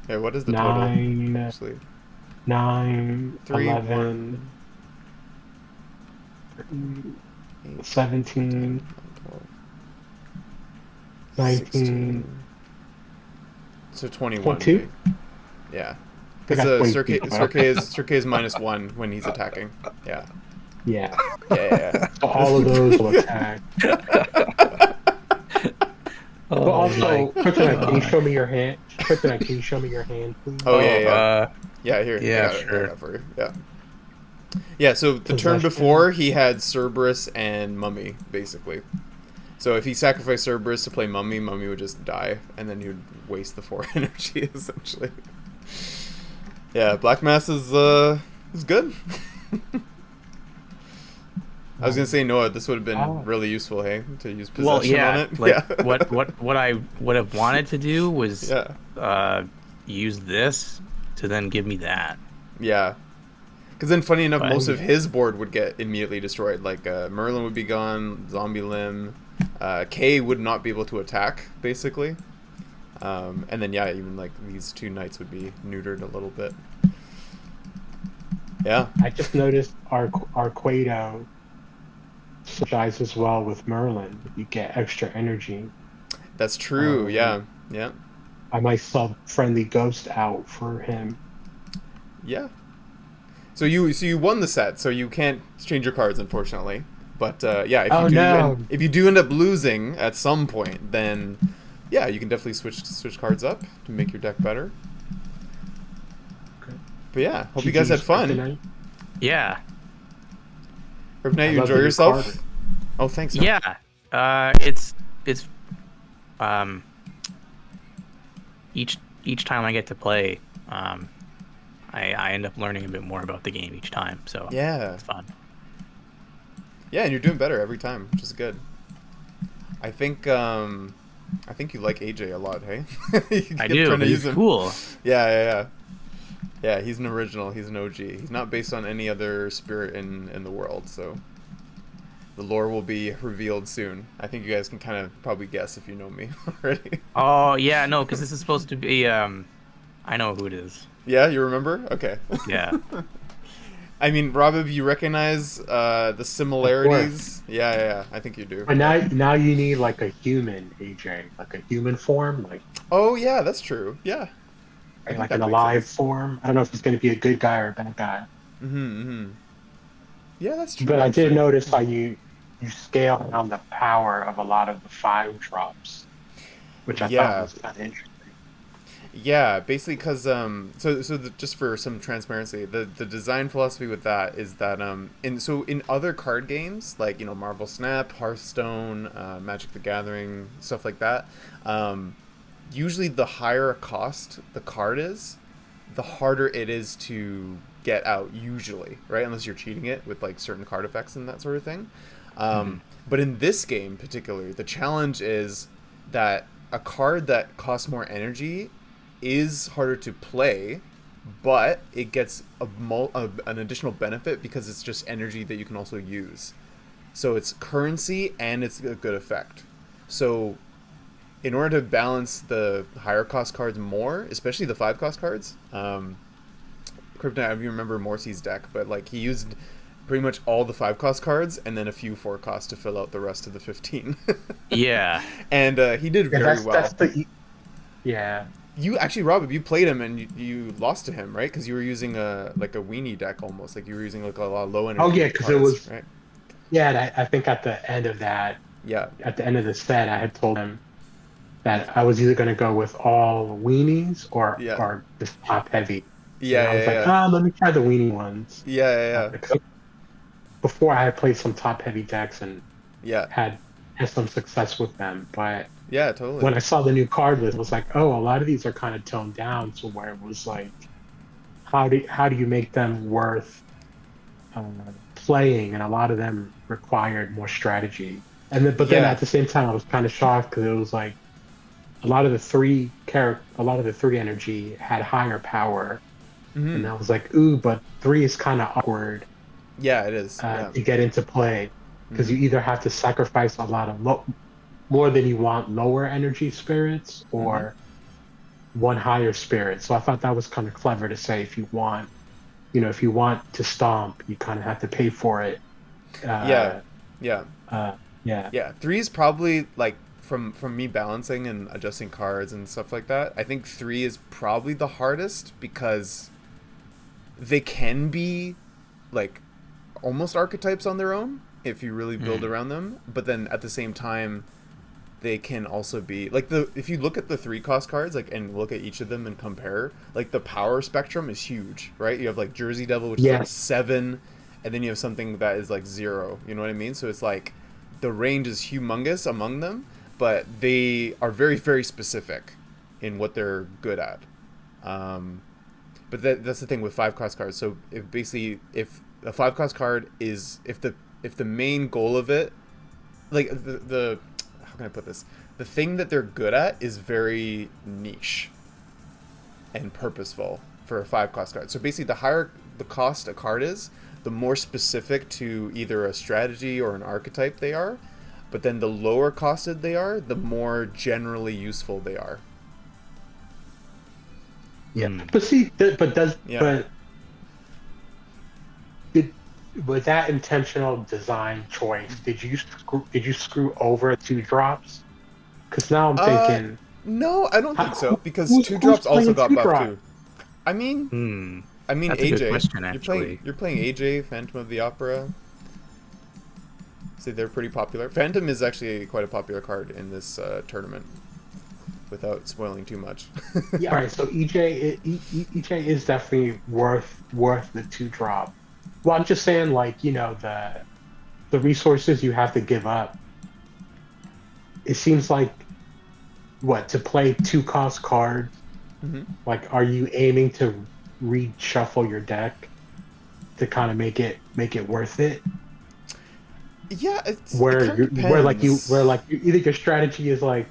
Yeah. What is the 9, total? Actually. 9, 3, 11, 8, 17, 12, 19. 16. So 21. 22? Yeah. I got Because 22. Sir K is -1 when he's attacking. Yeah. Yeah. Yeah. So all of those will attack. But Oh also, my Kryptonite, can you God. show me your hand? Kryptonite, can you show me your hand, please? Oh yeah. Yeah, here. yeah, I got it, sure. I got it for you. Yeah. Yeah, so the turn Possession. before, he had Cerberus and Mummy, basically. So if he sacrificed Cerberus to play Mummy, Mummy would just die, and then he would waste the 4 energy, essentially. Yeah, Black Mass is good. I was gonna say, Noah, this would have been really useful, hey, to use possession on it. Like Yeah. what I would have wanted to do was Yeah. use this to then give me that. Yeah. Because then, funny enough, But- most of his board would get immediately destroyed. Like, Merlin would be gone, Zombie Limb, K would not be able to attack, basically. And then, yeah, even, like, these 2 knights would be neutered a little bit. Yeah. I just noticed our Quado synergizes as well with Merlin. You get extra energy. That's true, yeah. Yeah. I might sub Friendly Ghost out for him. Yeah. So you won the set, so you can't change your cards, unfortunately. But yeah, if you do end up losing at some point, then yeah, you can definitely switch cards up to make your deck better. Okay. But yeah, hope you guys had fun. Kryptonite. Yeah. Kryptonite, you love enjoy the new yourself. card. Oh, thanks. Man. Yeah, it's um each time I get to play, I end up learning a bit more about the game each time. So Yeah. it's fun. Yeah, and you're doing better every time, which is good. I think you like AJ a lot, hey? You I kept do. trying to He's use him. cool. Yeah. Yeah, he's an original. He's an OG. He's not based on any other spirit in the world, so the lore will be revealed soon. I think you guys can kind of probably guess if you know me already. Oh yeah, no, because this is supposed to be. I know who it is. Yeah, you remember? Okay. Yeah. I mean, Robib, you recognize the similarities? Yeah. I think you do. But now you need like a human AJ, like a human form, Oh yeah, that's true. Yeah. I think like that an makes alive sense. form. I don't know if he's going to be a good guy or a bad guy. Mm-hmm. Yeah, that's true. But I did Actually. notice how you scale down the power of a lot of the 5 drops, which I thought Yeah. was kind of interesting. Yeah, basically because just for some transparency, the design philosophy with that is that in other card games like Marvel Snap, Hearthstone, Magic the Gathering, stuff like that, usually the higher cost the card is, the harder it is to get out usually, right? Unless you're cheating it with like certain card effects and that sort of thing. Mhm. But in this game particularly, the challenge is that a card that costs more energy is harder to play, but it gets an additional benefit because it's just energy that you can also use. So it's currency and it's a good effect. So in order to balance the higher cost cards more, especially the 5 cost cards, Kryptonite, I don't remember Morsy's deck, but like he used pretty much all the 5 cost cards and then a few 4 cost to fill out the rest of the 15. Yeah. And he did Yeah, very that's well. yeah. You actually, Rob, you played him and you lost to him, right? Because you were using a weenie deck almost, like you were using like a lot of low energy Oh yeah, because it cards, was right? yeah. And I think at the end of that, Yeah, at the end of the set, I had told him that I was either going to go with all weenies yeah, or just top heavy. And yeah, I was like, yeah, let me try the weenie ones. yeah. Because before I had played some top heavy decks and Yeah, had some success with them, but yeah, totally. when I saw the new card list, I was like, oh, a lot of these are kind of toned down to where it was like, how do you make them worth uh, playing? And a lot of them required more strategy. But then Yeah. at the same time, I was kind of shocked because it was like a lot of the 3 energy had higher power, and Hmm. I was like, ooh, but 3 is kind of awkward Yeah, it is. Yeah. to get into play because you Hmm. either have to sacrifice a lot of more than you want lower energy spirits Hmm. or one higher spirit. So I thought that was kind of clever to say if you want to stomp, you kind of have to pay for it. Yeah, Uh, yeah, uh, yeah, yeah. 3 is probably like from me balancing and adjusting cards and stuff like that. I think 3 is probably the hardest because they can be like almost archetypes on their own if you really build Mm. around them. But then at the same time, they can also be like if you look at the 3 cost cards like and look at each of them and compare, like the power spectrum is huge, right? You have like Jersey Devil, which is like yes, 7, and then you have something that is like 0. You know what I mean? So it's like the range is humongous among them, but they are very very specific in what they're good at. Um, but that's the thing with 5 cost cards. So if a 5 cost card is if the main goal of it, like the how can I put this? The thing that they're good at is very niche and purposeful for a 5 cost card. So basically, the higher the cost a card is, the more specific to either a strategy or an archetype they are. But then the lower costed they are, the more generally useful they are. yeah. Mm. But see, Yeah. but did with that intentional design choice, did you screw over 2 drops? Because now I'm Uh, thinking, no, I don't think how, so because who's two who's drops also playing got two buffed drop? too. I mean, Hmm. I mean That's a good AJ. question, actually. You're playing AJ, Phantom of the Opera. See, they're pretty popular. Phantom is actually quite a popular card in this tournament, without spoiling too much. Yeah, all right. So EJ is definitely worth the 2 drop. Well, I'm just saying, like, the resources you have to give up, it seems like what to play 2 cost cards. Hmm. Like, are you aiming to reshuffle your deck to kind of make it worth it? Yeah, it kind of Where depends. like either your strategy is like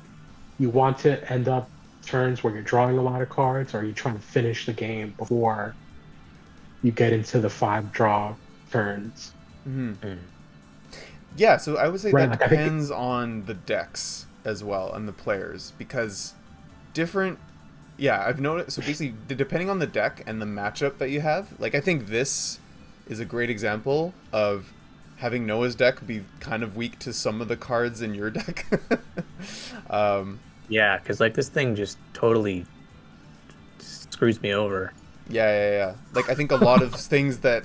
you want to end up turns where you're drawing a lot of cards, or are you trying to finish the game before you get into the 5 draw turns? Hmm. Mm. Yeah, so I would say Right. that Like I think depends on the decks as well and the players because different. Yeah, I've noticed. So basically, depending on the deck and the matchup that you have, like I think this is a great example of having Noah's deck be kind of weak to some of the cards in your deck. um, Yeah, because like this thing just totally screws me over. yeah. Like I think a lot of things that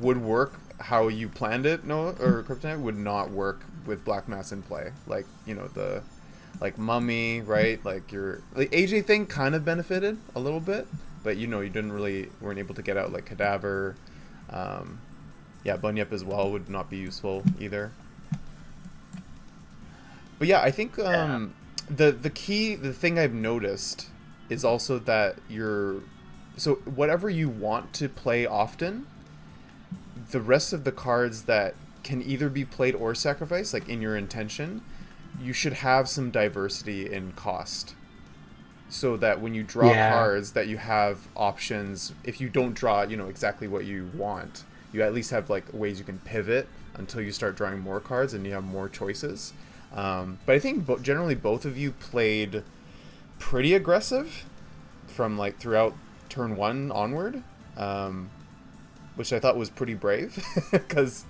would work how you planned it, Noah or Kryptonite, would not work with Black Mass in play. Like the like Mummy, right? Like your like AJ thing kind of benefited a little bit, but you didn't really weren't able to get out like Cadaver. Um, yeah, Bunyip as well would not be useful either. But yeah, I think Yeah. the thing I've noticed is also that so whatever you want to play often, the rest of the cards that can either be played or sacrificed, like in your intention, you should have some diversity in cost. So that when you draw yeah, cards that you have options, if you don't draw, exactly what you want, you at least have like ways you can pivot until you start drawing more cards and you have more choices. But I think generally both of you played pretty aggressive from like throughout turn 1 onward. Which I thought was pretty brave because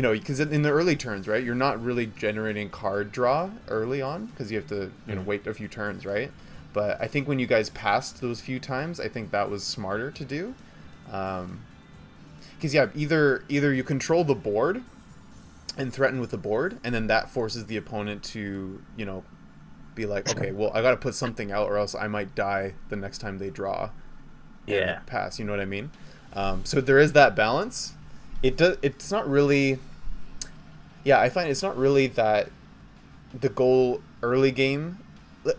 because in the early turns, right, you're not really generating card draw early on because you have to Mm. wait a few turns, right? But I think when you guys passed those few times, I think that was smarter to do. Because yeah, either you control the board and threaten with the board, and then that forces the opponent to be like, okay, well, I got to put something out or else I might die the next time they draw and Yeah. pass. You know what I mean? So there is that balance. It's not really. Yeah, I find it's not really that the goal early game.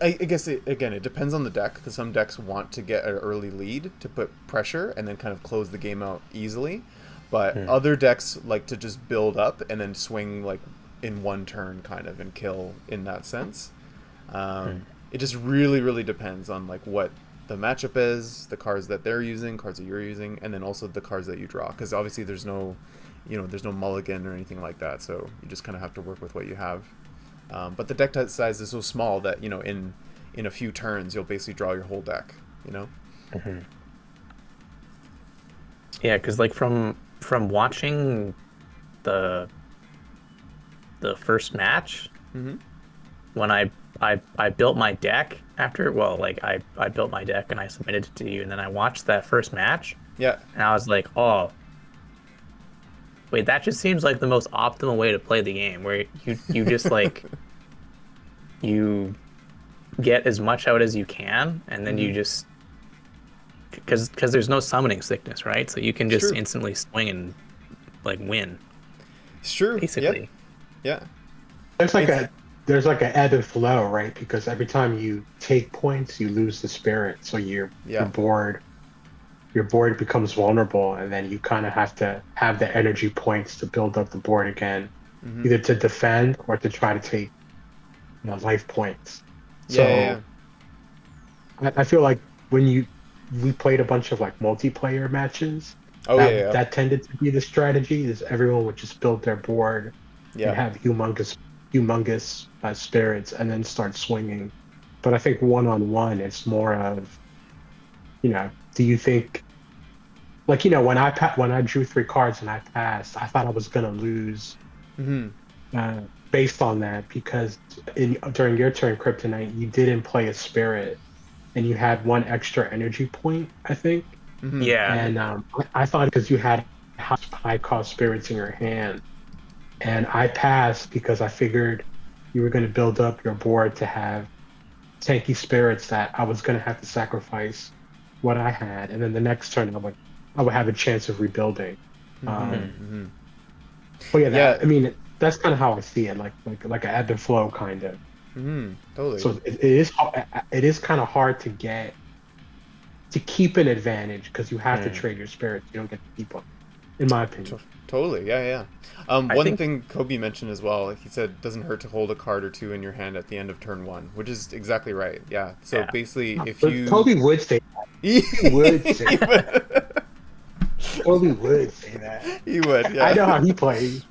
I guess again, it depends on the deck because some decks want to get an early lead to put pressure and then kind of close the game out easily, but Mm. other decks like to just build up and then swing like in one turn kind of and kill in that sense. Mm. It just really, really depends on like what the matchup is, the cards that they're using, cards that you're using, and then also the cards that you draw. Because obviously there's no mulligan or anything like that. So you just kind of have to work with what you have. But the deck size is so small that in a few turns you'll basically draw your whole deck. You know. Hmm. Yeah, because like from watching the the first match Mm-hmm. when I built my deck after, well, like I built my deck and I submitted it to you, and then I watched that first match Yeah. and I was like, oh wait, that just seems like the most optimal way to play the game, where you just like you get as much out as you can, and then Mm-hmm. you just because there's no summoning sickness, right? So you can It's just true. instantly swing and like win, It's true. Yep. basically. Yeah. there's like It's a there's like a ebb and flow, right? Because every time you take points, you lose the spirit, so yeah. your board becomes vulnerable, and then you kind of have to have the energy points to build up the board again, Mm-hmm. either to defend or to try to take life points. Yeah. So I feel like when we played a bunch of like multiplayer matches, Oh yeah. that tended to be the strategy. Is everyone would just build their board and Yeah. have humongous spirits and then start swinging. But I think one on one, it's more of do you think like when I drew 3 cards and I passed, I thought I was gonna lose Mm-hmm. uh, based on that because during your turn, Kryptonite, you didn't play a spirit and you had 1 extra energy point, I think. Mm-hmm. Yeah. And I thought because you had high cost spirits in your hand, and I passed because I figured you were going to build up your board to have tanky spirits that I was going to have to sacrifice what I had, and then the next turn I would have a chance of rebuilding. Mm-hmm. Hmm. Um, Mm-hmm. But yeah, Yeah. I mean, that's kind of how I see it, like an ebb and flow kind of. Totally. So it is kind of hard to keep an advantage because you have to Hmm. trade your spirits. You don't get to keep them, in my opinion. Totally, yeah, yeah. I One think thing Kobe mentioned as well, he said it doesn't hurt to hold a card or two in your hand at the end of turn one, which is exactly right. Yeah. So yeah. basically, if But you Kobe would say he would say he would, Kobe would say that. he would, I know yeah. how he plays.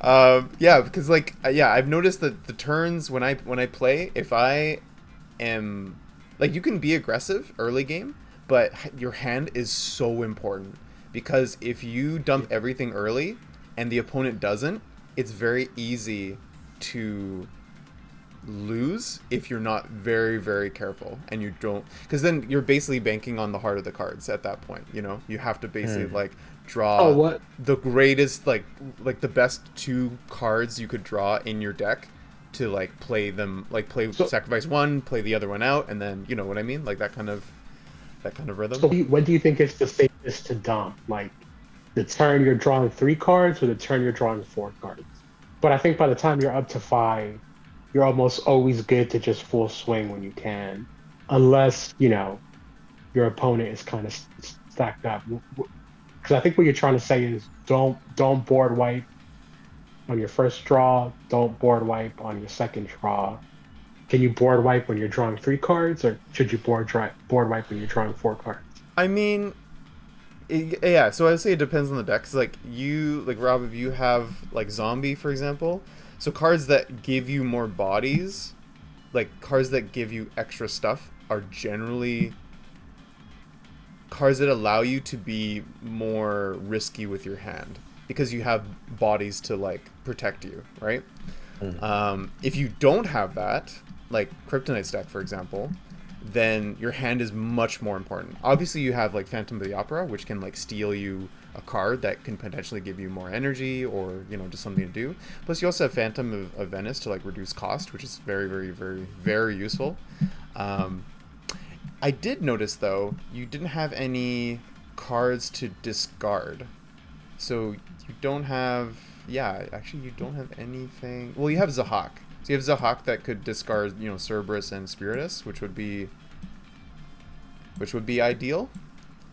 Yeah, because like yeah, I've noticed that the turns when I play, if I am like you can be aggressive early game, but your hand is so important because if you dump everything early and the opponent doesn't, it's very easy to lose if you're not very very careful and you don't, because then you're basically banking on the heart of the cards at that point. You have to basically Hmm. like Oh, draw what? the greatest, like the best two cards you could draw in your deck to like play them, like play So, sacrifice one, play the other one out, and then you know what I mean, like that kind of so rhythm. when do you think it's the safest to dump? Like the turn you're drawing 3 cards or the turn you're drawing 4 cards? But I think by the time you're up to 5, you're almost always good to just full swing when you can, unless, your opponent is kind of stacked up. Because I think what you're trying to say is don't board wipe on your first draw, don't board wipe on your second draw. Can you board wipe when you're drawing 3 cards, or should you board wipe when you're drawing 4 cards? I mean, yeah, so I'd say it depends on the deck. 'Cause, like you, like Rob, if you have like zombie, for example, so cards that give you more bodies, like cards that give you extra stuff, are generally cards that allow you to be more risky with your hand because you have bodies to like protect you, right? If you don't have that, like Kryptonite stack, for example, then your hand is much more important. Obviously, you have like Phantom of the Opera, which can like steal you a card that can potentially give you more energy or just something to do. Plus, you also have Phantom of Venice to like reduce cost, which is very, very, very, very useful. Um, I did notice though you didn't have any cards to discard, so you don't have. Yeah, actually, you don't have anything. Well, you have Zahak. So you have Zahak that could discard, Cerberus and Spiritus, which would be ideal.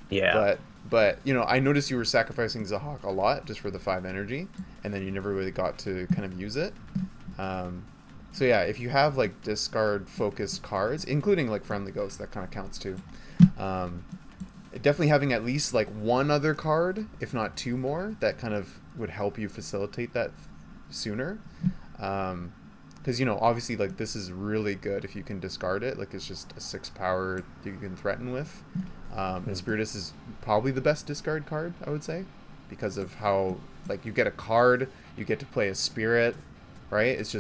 Yeah. But I noticed you were sacrificing Zahak a lot just for the 5 energy, and then you never really got to kind of use it. So yeah, if you have like discard focused cards, including like Friendly Ghost, that kind of counts too. Definitely having at least like one other card, if not 2 more, that kind of would help you facilitate that sooner. Because obviously like this is really good if you can discard it. Like it's just a 6 power you can threaten with. And Spiritus is probably the best discard card, I would say, because of how like you get a card, you get to play a spirit, right? It's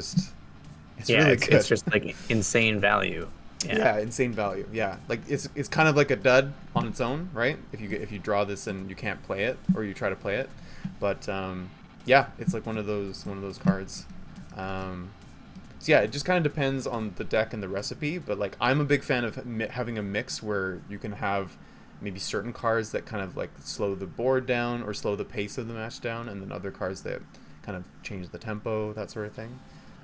Yeah, really it's good. it's just like insane value. Yeah, insane value. Yeah, like it's kind of like a dud on its own, right? If you draw this and you can't play it, or you try to play it, but yeah, it's like one of those cards. So yeah, it just kind of depends on the deck and the recipe. But like I'm a big fan of having a mix where you can have maybe certain cards that kind of like slow the board down or slow the pace of the match down, and then other cards that kind of change the tempo, that sort of thing.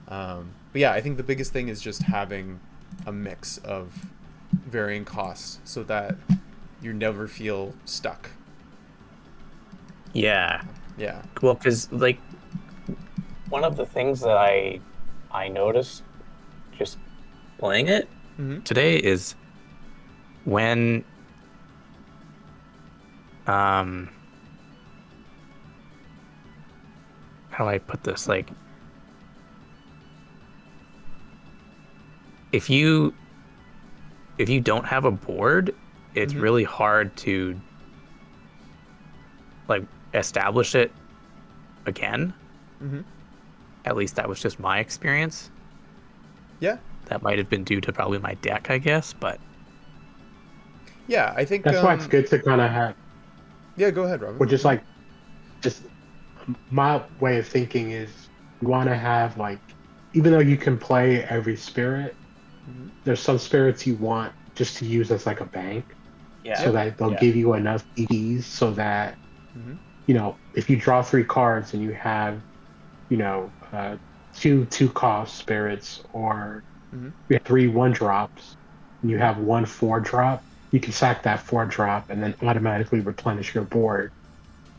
But yeah, I think the biggest thing is just having a mix of varying costs so that you never feel stuck. Yeah. Yeah. Well, because like one of the things that I noticed just playing it Mm-hmm. today is when how do I put this? Like if you don't have a board, it's Mm-hmm. really hard to like establish it again. Mm-hmm. At least that was just my experience. Yeah. That might have been due to probably my deck, I guess, but Yeah, I think That's why it's good to kind of have, yeah, go ahead, Robin. or just my way of thinking is you want to have like, even though you can play every spirit, Mm-hmm. there's some spirits you want just to use as like a bank, yeah. so that they'll Yeah. give you enough EDs so that Mm-hmm. if you draw 3 cards and you have, two cost spirits, or Mm-hmm. you have 3 1 drops, and you have 1 4 drop, you can sack that 4 drop and then automatically replenish your board.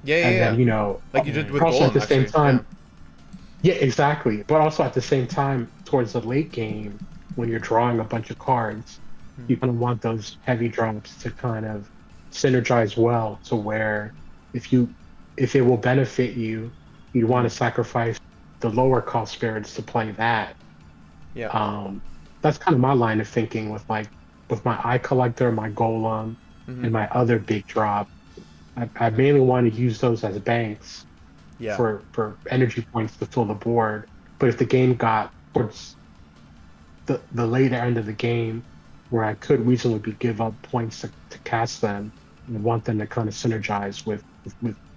Yeah, yeah, And then, yeah. Like you did with also at Golem, the same actually. Yeah. time, yeah, exactly. But also at the same time, towards the late game, when you're drawing a bunch of cards, you kind of want those heavy drops to kind of synergize well, to where if you if it will benefit you, you'd want to Mm-hmm. sacrifice the lower cost spirits to play that. Yeah. Um, that's kind of my line of thinking with, with my eye collector, my golem, Mm-hmm. and my other big drop. I mainly want to use those as banks Yeah. for energy points to fill the board. But if the game got towards the later end of the game, where I could reasonably give up points to cast them, and I want them to kind of synergize with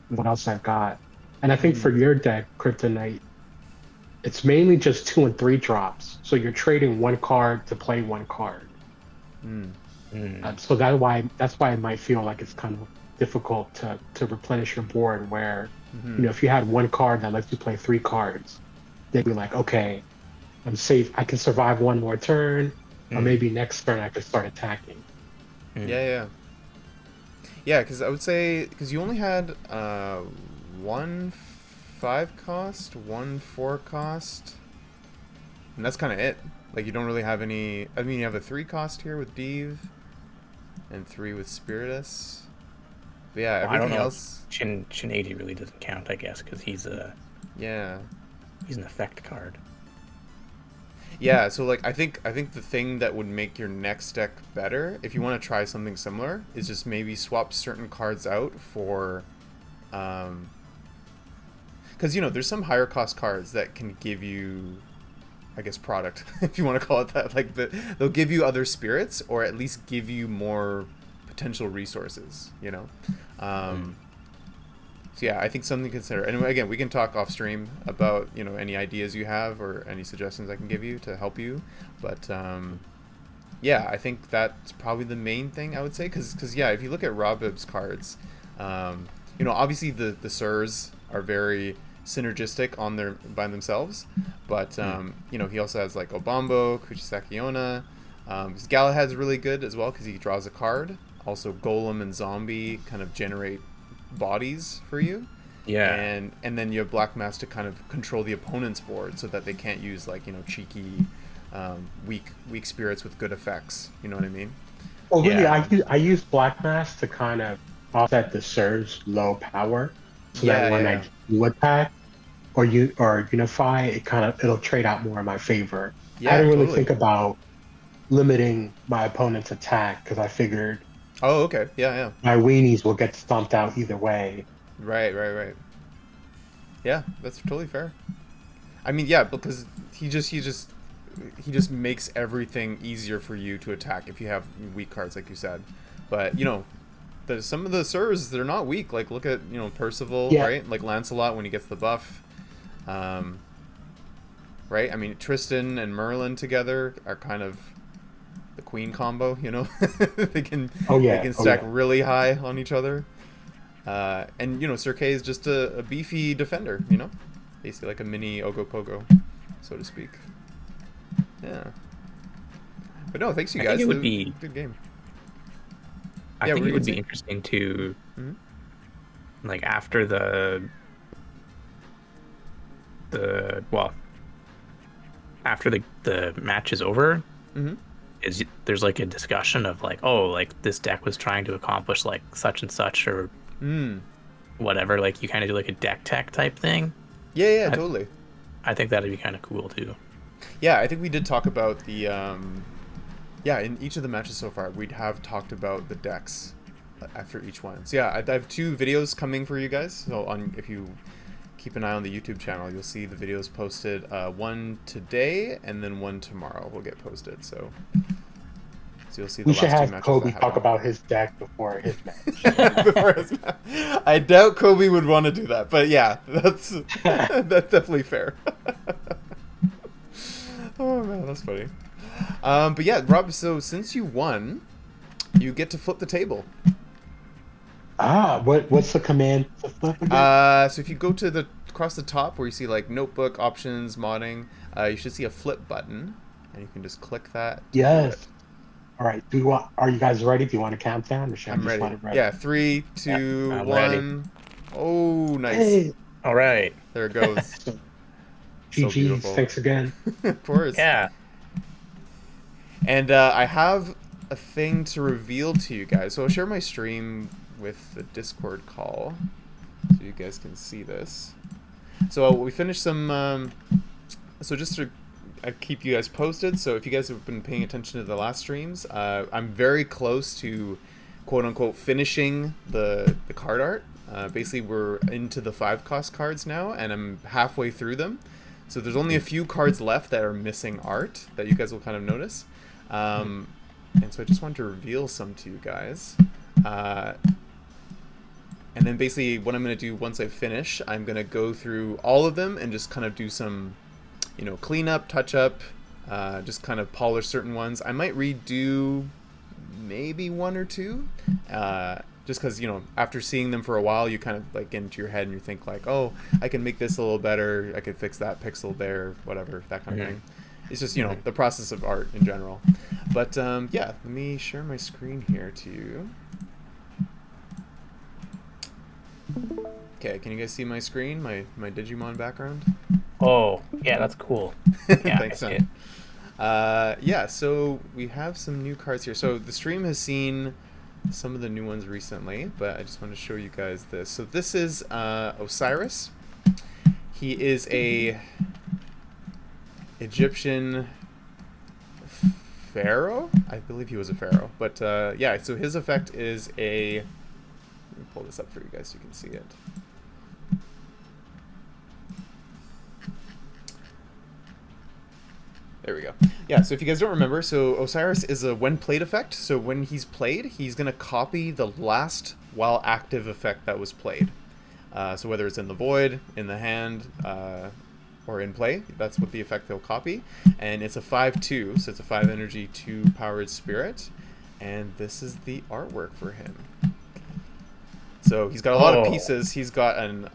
what else I've got. And I think Mm-hmm. for your deck, Kryptonite, it's mainly just 2 and 3 drops. So you're trading 1 card to play 1 card. Mm. Mm. So that's why it might feel like it's kind of difficult to replenish your board. Where, Mm-hmm. if you had 1 card that lets you play 3 cards, they'd be like, okay, I'm safe. I can survive 1 more turn, or Mm. maybe next turn I could start attacking. Mm. Yeah, yeah. Yeah, because I would say, because you only had 1 5 cost, 1 4 cost, and that's kind of it. Like, you don't really have any. I mean, you have a 3 cost here with Div, and 3 with Spiritus. But yeah, Well, I don't everything know. else. Chinady really doesn't count, I guess, because he's Yeah. an effect card. Yeah, so like I think the thing that would make your next deck better, if you want to try something similar, is just maybe swap certain cards out for, because there's some higher cost cards that can give you, I guess, product, if you want to call it that. Like they'll give you other spirits, or at least give you more potential resources. So yeah, I think something to consider. And again, we can talk off stream about any ideas you have or any suggestions I can give you to help you. But yeah, I think that's probably the main thing I would say. Because yeah, if you look at Robib's cards, obviously the Sirs are very synergistic by themselves. But he also has like Obambo, Kuchisakiona. Galahad's really good as well because he draws a card. Also, Golem and Zombie kind of generate bodies for you, Yeah. and then you have Black Mass to kind of control the opponent's board so that they can't use like cheeky weak spirits with good effects, you know what I mean? Well, really, Yeah. I use Black Mass to kind of offset the Surge low power, so that when I Yeah. do attack or unify, it'll trade out more in my favor. I Yeah, didn't really totally. think about limiting my opponent's attack, because I figured Oh, okay. Yeah. my weenies will get stomped out either way. Right. Yeah, that's totally fair. I mean, yeah, because he just makes everything easier for you to attack if you have weak cards, like you said. But some of the Sirs, they're not weak. Like, look at Percival, Yeah, right? Like Lancelot when he gets the buff. Right? I mean, Tristan and Merlin together are kind of the queen combo. they can oh they yeah, can oh stack yeah. really high on each other. And Sir Kay is just a beefy defender. Basically like a mini Ogopogo, so to speak. Yeah. But no, thanks you I guys. think it would It was be. a good game. I Yeah, think what it were you would be gonna say? interesting to Hmm. like after after the match is over, Hmm. there's like a discussion of like, oh, like this deck was trying to accomplish like such and such or Mm. whatever. Like you kind of do like a deck tech type thing. Yeah, I, totally. I think that'd be kind of cool too. Yeah, I think we did talk about the yeah, in each of the matches so far, we'd have talked about the decks after each one. So yeah, I have 2 videos coming for you guys. So if you keep an eye on the YouTube channel, you'll see the videos posted. One today and then one tomorrow will get posted. So you'll see the We should last 2 have matches Kobe that talk happened. about his deck before his match. Before his match. I doubt Kobe would want to do that, but yeah, that's definitely fair. Oh man, that's funny. But yeah, Rob. So since you won, you get to flip the table. What's the command to flip again? So if you go to the across the top where you see like notebook options, modding, you should see a flip button, and you can just click that to do it. Yes. All right. Are you guys ready? Do you want to count down, or should I I'm just let ready. it rip? Yeah, three, Yeah, two, I'm ready. one. Oh, nice. Hey. All right. There it goes. So GG's. beautiful. Thanks again. Of course. Yeah. And I have a thing to reveal to you guys. So I'll share my stream with the Discord call so you guys can see this. So we finished some... so just to keep you guys posted, so if you guys have been paying attention to the last streams, I'm very close to quote-unquote finishing the card art. Basically, we're into the 5-cost cards now, and I'm halfway through them. So there's only a few cards left that are missing art that you guys will kind of notice. And so I just wanted to reveal some to you guys. And then basically what I'm going to do once I finish, I'm going to go through all of them and just kind of do some, clean up, touch up, just kind of polish certain ones. I might redo maybe one or two, just because, after seeing them for a while, you kind of like get into your head and you think like, oh, I can make this a little better. I could fix that pixel there, whatever, that kind of thing. It's just, the process of art in general. But, yeah, let me share my screen here to you. Okay, can you guys see my screen, my Digimon background? Oh, yeah, that's cool. Yeah, Thanks, I see it. yeah, so we have some new cards here. So the stream has seen some of the new ones recently, but I just want to show you guys this. So this is Osiris. He is a Egyptian pharaoh. I believe he was a pharaoh. But yeah, so his effect is a... Let me pull this up for you guys so you can see it. There we go. Yeah, so if you guys don't remember, so Osiris is a when played effect. So when he's played, he's going to copy the last while active effect that was played. So whether it's in the void, in the hand, or in play, that's what the effect they'll copy. And it's a 5/2, so it's a 5 energy, 2 powered spirit. And this is the artwork for him. So he's got a lot of pieces. He's got an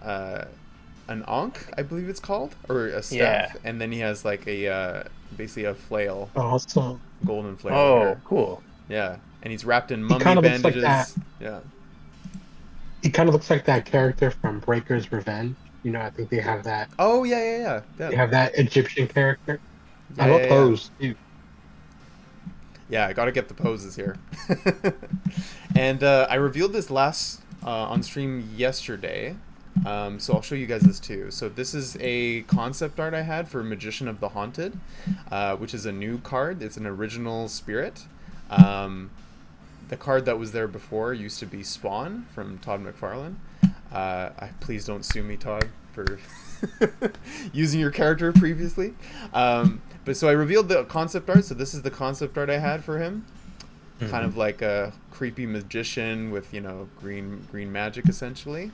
ankh, I believe it's called, or a staff, Yeah. and then he has like a basically a flail, Awesome. golden flail. Oh, here. cool. Yeah, and he's wrapped in mummy kinda looks like bandages. that. Yeah. He kind of looks like that character from Breaker's Revenge. I think they have that. Oh yeah. They have that Egyptian character. Yeah, I love those too. Yeah, I gotta get the poses here. And I revealed this last on stream yesterday. So I'll show you guys this too. So this is a concept art I had for Magician of the Haunted, which is a new card. It's an original spirit. The card that was there before used to be Spawn from Todd McFarlane. Please don't sue me, Todd, for using your character previously. But so I revealed the concept art. So this is the concept art I had for him. Mm-hmm. Kind of like a creepy magician with, green magic essentially.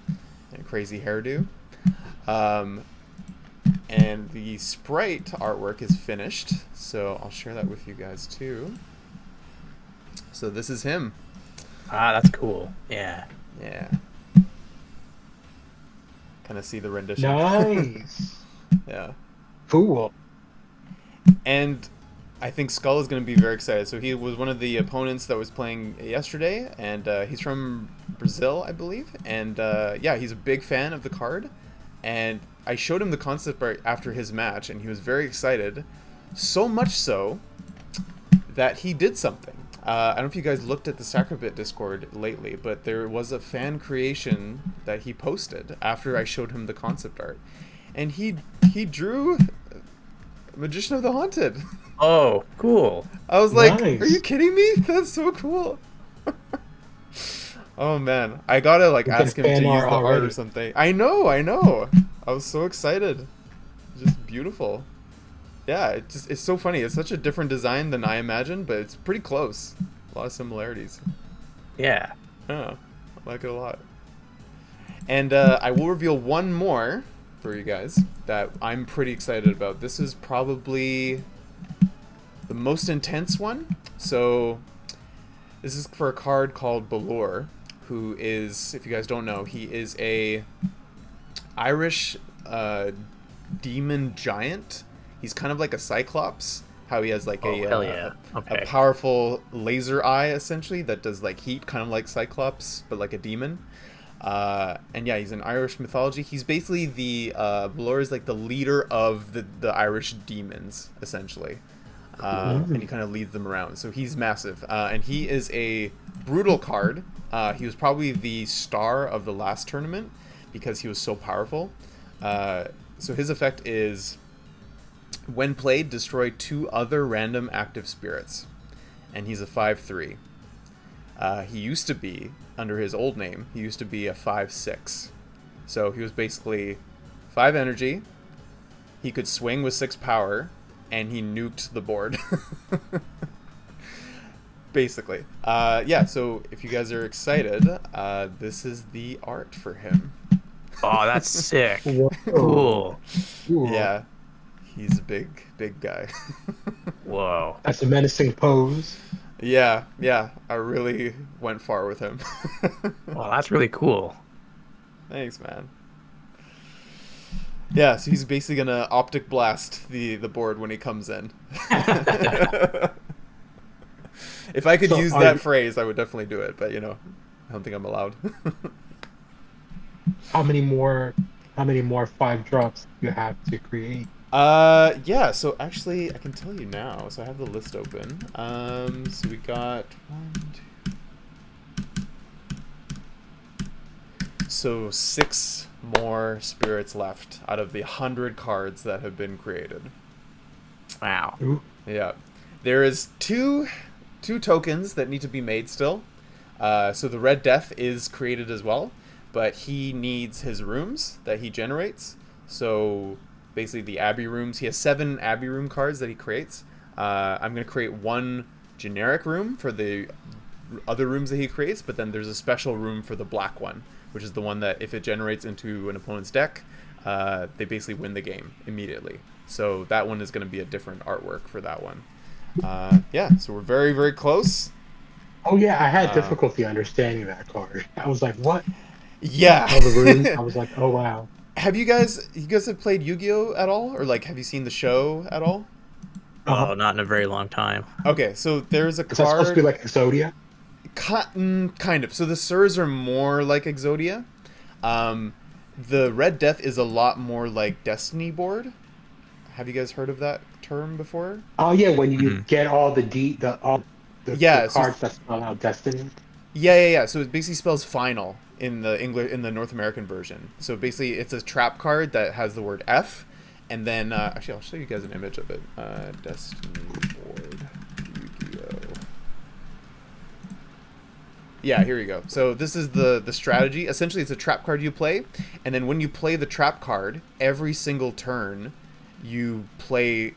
And crazy hairdo. And the sprite artwork is finished, so I'll share that with you guys too. So this is him. Ah, that's cool. Yeah. Yeah. Kind of see the rendition. Nice. Yeah. Cool. And I think Skull is going to be very excited. So he was one of the opponents that was playing yesterday, and he's from Brazil, I believe. And yeah, he's a big fan of the card. And I showed him the concept art after his match, and he was very excited. So much so that he did something. I don't know if you guys looked at the Sacribit Discord lately, but there was a fan creation that he posted after I showed him the concept art. And he drew Magician of the Haunted. Oh, cool. I was like, Nice. Are you kidding me? That's so cool. Oh man, I gotta like ask him to use the art already. or something. I know. I was so excited. Just beautiful. Yeah, it's so funny. It's such a different design than I imagined, but it's pretty close. A lot of similarities. Yeah. Yeah, I like it a lot. And I will reveal one more for you guys that I'm pretty excited about. This is probably the most intense one. So this is for a card called Balor, who is, if you guys don't know, he is a Irish demon giant. He's kind of like a cyclops. How he has like hell yeah. Okay. a powerful laser eye essentially that does like heat, kind of like Cyclops, but like a demon. And yeah, he's in Irish mythology. He's basically the Valor is like the leader of the Irish demons essentially, and he kind of leads them around. So he's massive, and he is a brutal card. He was probably the star of the last tournament because he was so powerful. So his effect is, when played, destroy 2 other random active spirits. And he's a 5/3. He used to be, under his old name, he used to be a 5/6. So he was basically 5 energy, he could swing with 6 power, and he nuked the board. Basically. Yeah, so if you guys are excited, this is the art for him. Oh, that's sick. Whoa. Cool. Yeah. He's a big guy. Whoa. That's a menacing pose. Yeah. I really went far with him. Well, that's really cool. Thanks, man. Yeah, so he's basically gonna optic blast the board when he comes in. If I could use that phrase, I would definitely do it, but I don't think I'm allowed. How many more 5-drops do you have to create? Yeah, so actually I can tell you now. So I have the list open. So we got 1, 2. So 6 more spirits left out of the 100 cards that have been created. Wow. Ooh. Yeah. There is two tokens that need to be made still. So the Red Death is created as well, but he needs his rooms that he generates. So basically the Abbey rooms. He has 7 Abbey room cards that he creates. I'm going to create 1 generic room for the other rooms that he creates, but then there's a special room for the black one, which is the one that if it generates into an opponent's deck, they basically win the game immediately. So that one is going to be a different artwork for that one. Yeah, so we're very, very close. Oh yeah, I had difficulty understanding that card. I was like, what? Yeah. All the rooms. I was like, oh wow. Have you guys have played Yu-Gi-Oh at all, or like have you seen the show at all? Oh, not in a very long time. Okay, so there's a Is that supposed to be like Exodia? Kind of. So the Sirs are more like Exodia. The Red Death is a lot more like Destiny board. Have you guys heard of that term before? Oh yeah, when you get all the cards that spell out Destiny. Yeah. So it basically spells final in the North American version. So basically, it's a trap card that has the word F, and then actually I'll show you guys an image of it. Destiny board, Yu-Gi-Oh. Yeah, here you go. So this is the strategy. Essentially, it's a trap card you play, and then when you play the trap card, every single turn, you play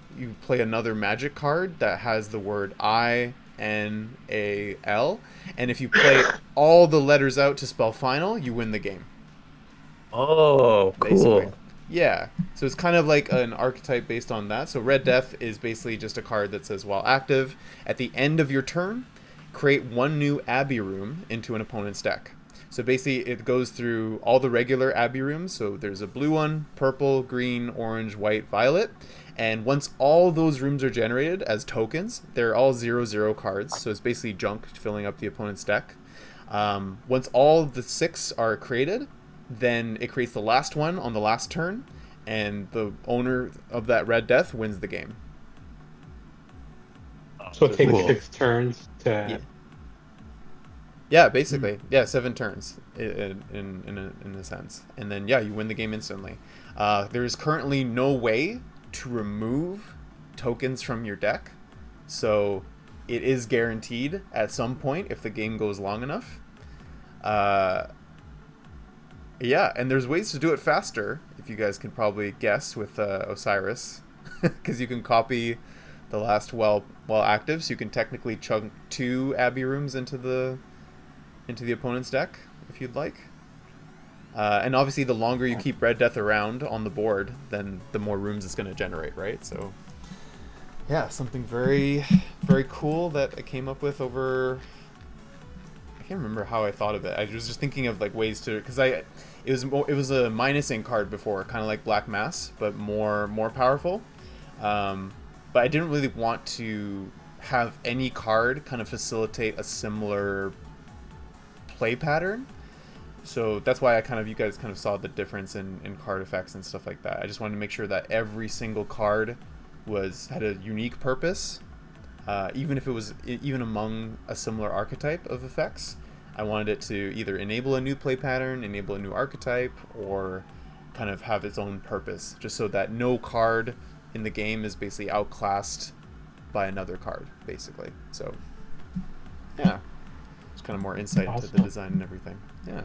another magic card that has the word INAL, and if you play all the letters out to spell final, you win the game. Oh, cool. Basically. Yeah. So it's kind of like an archetype based on that. So Red Death is basically just a card that says, while active, at the end of your turn, create 1 new Abbey room into an opponent's deck. So basically, it goes through all the regular Abbey rooms. So there's a blue one, purple, green, orange, white, violet. And once all those rooms are generated as tokens, they're all 0/0 cards. So it's basically junk filling up the opponent's deck. Once all the 6 are created, then it creates the last one on the last turn. And the owner of that Red Death wins the game. So it takes 6 turns to... Yeah. Yeah, basically. Yeah, 7 turns in a sense. And then, yeah, you win the game instantly. There is currently no way to remove tokens from your deck. So it is guaranteed at some point if the game goes long enough. Yeah, and there's ways to do it faster, if you guys can probably guess with Osiris. Because you can copy the last while active, so you can technically chunk 2 Abbey rooms into the opponent's deck, if you'd like. And obviously, the longer you keep Red Death around on the board, then the more rooms it's going to generate, right? So, yeah, something very, very cool that I came up with over... I can't remember how I thought of it. I was just thinking of like ways to, because it was a minusing card before, kind of like Black Mass, but more powerful. But I didn't really want to have any card kind of facilitate a similar play pattern. So that's why you guys kind of saw the difference in card effects and stuff like that. I just wanted to make sure that every single card had a unique purpose, even if it was even among a similar archetype of effects. I wanted it to either enable a new play pattern, enable a new archetype, or kind of have its own purpose, just so that no card in the game is basically outclassed by another card, basically. So yeah, it's kind of more insight into the design and everything. Yeah.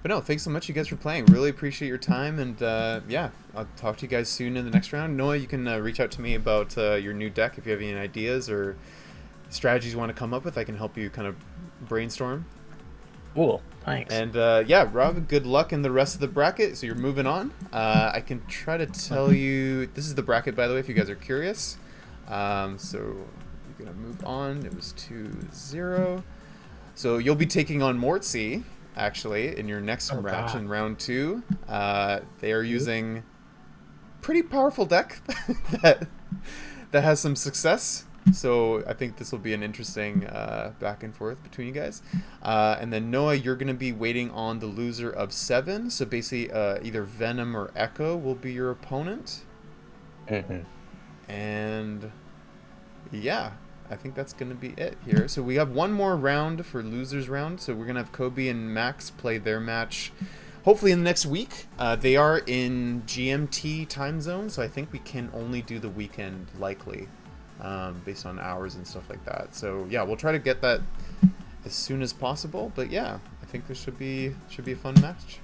But no, thanks so much, you guys, for playing. Really appreciate your time, and yeah, I'll talk to you guys soon in the next round. Noah, you can reach out to me about your new deck if you have any ideas or strategies you want to come up with. I can help you kind of brainstorm. Cool, thanks. And yeah, Rob, good luck in the rest of the bracket. So you're moving on. I can try to tell you, this is the bracket, by the way, if you guys are curious. So you're gonna move on. It was 2-0. So you'll be taking on Mortzy, actually, in your next match in round 2. They are using pretty powerful deck that has some success. So I think this will be an interesting back and forth between you guys. And then Noah, you're going to be waiting on the loser of 7. So basically either Venom or Echo will be your opponent. And yeah, I think that's going to be it here. So we have one more round for losers round. So we're going to have Kobe and Max play their match hopefully in the next week. They are in GMT time zone, so I think we can only do the weekend likely. Based on hours and stuff like that. So yeah, we'll try to get that as soon as possible. But yeah, I think this should be a fun match.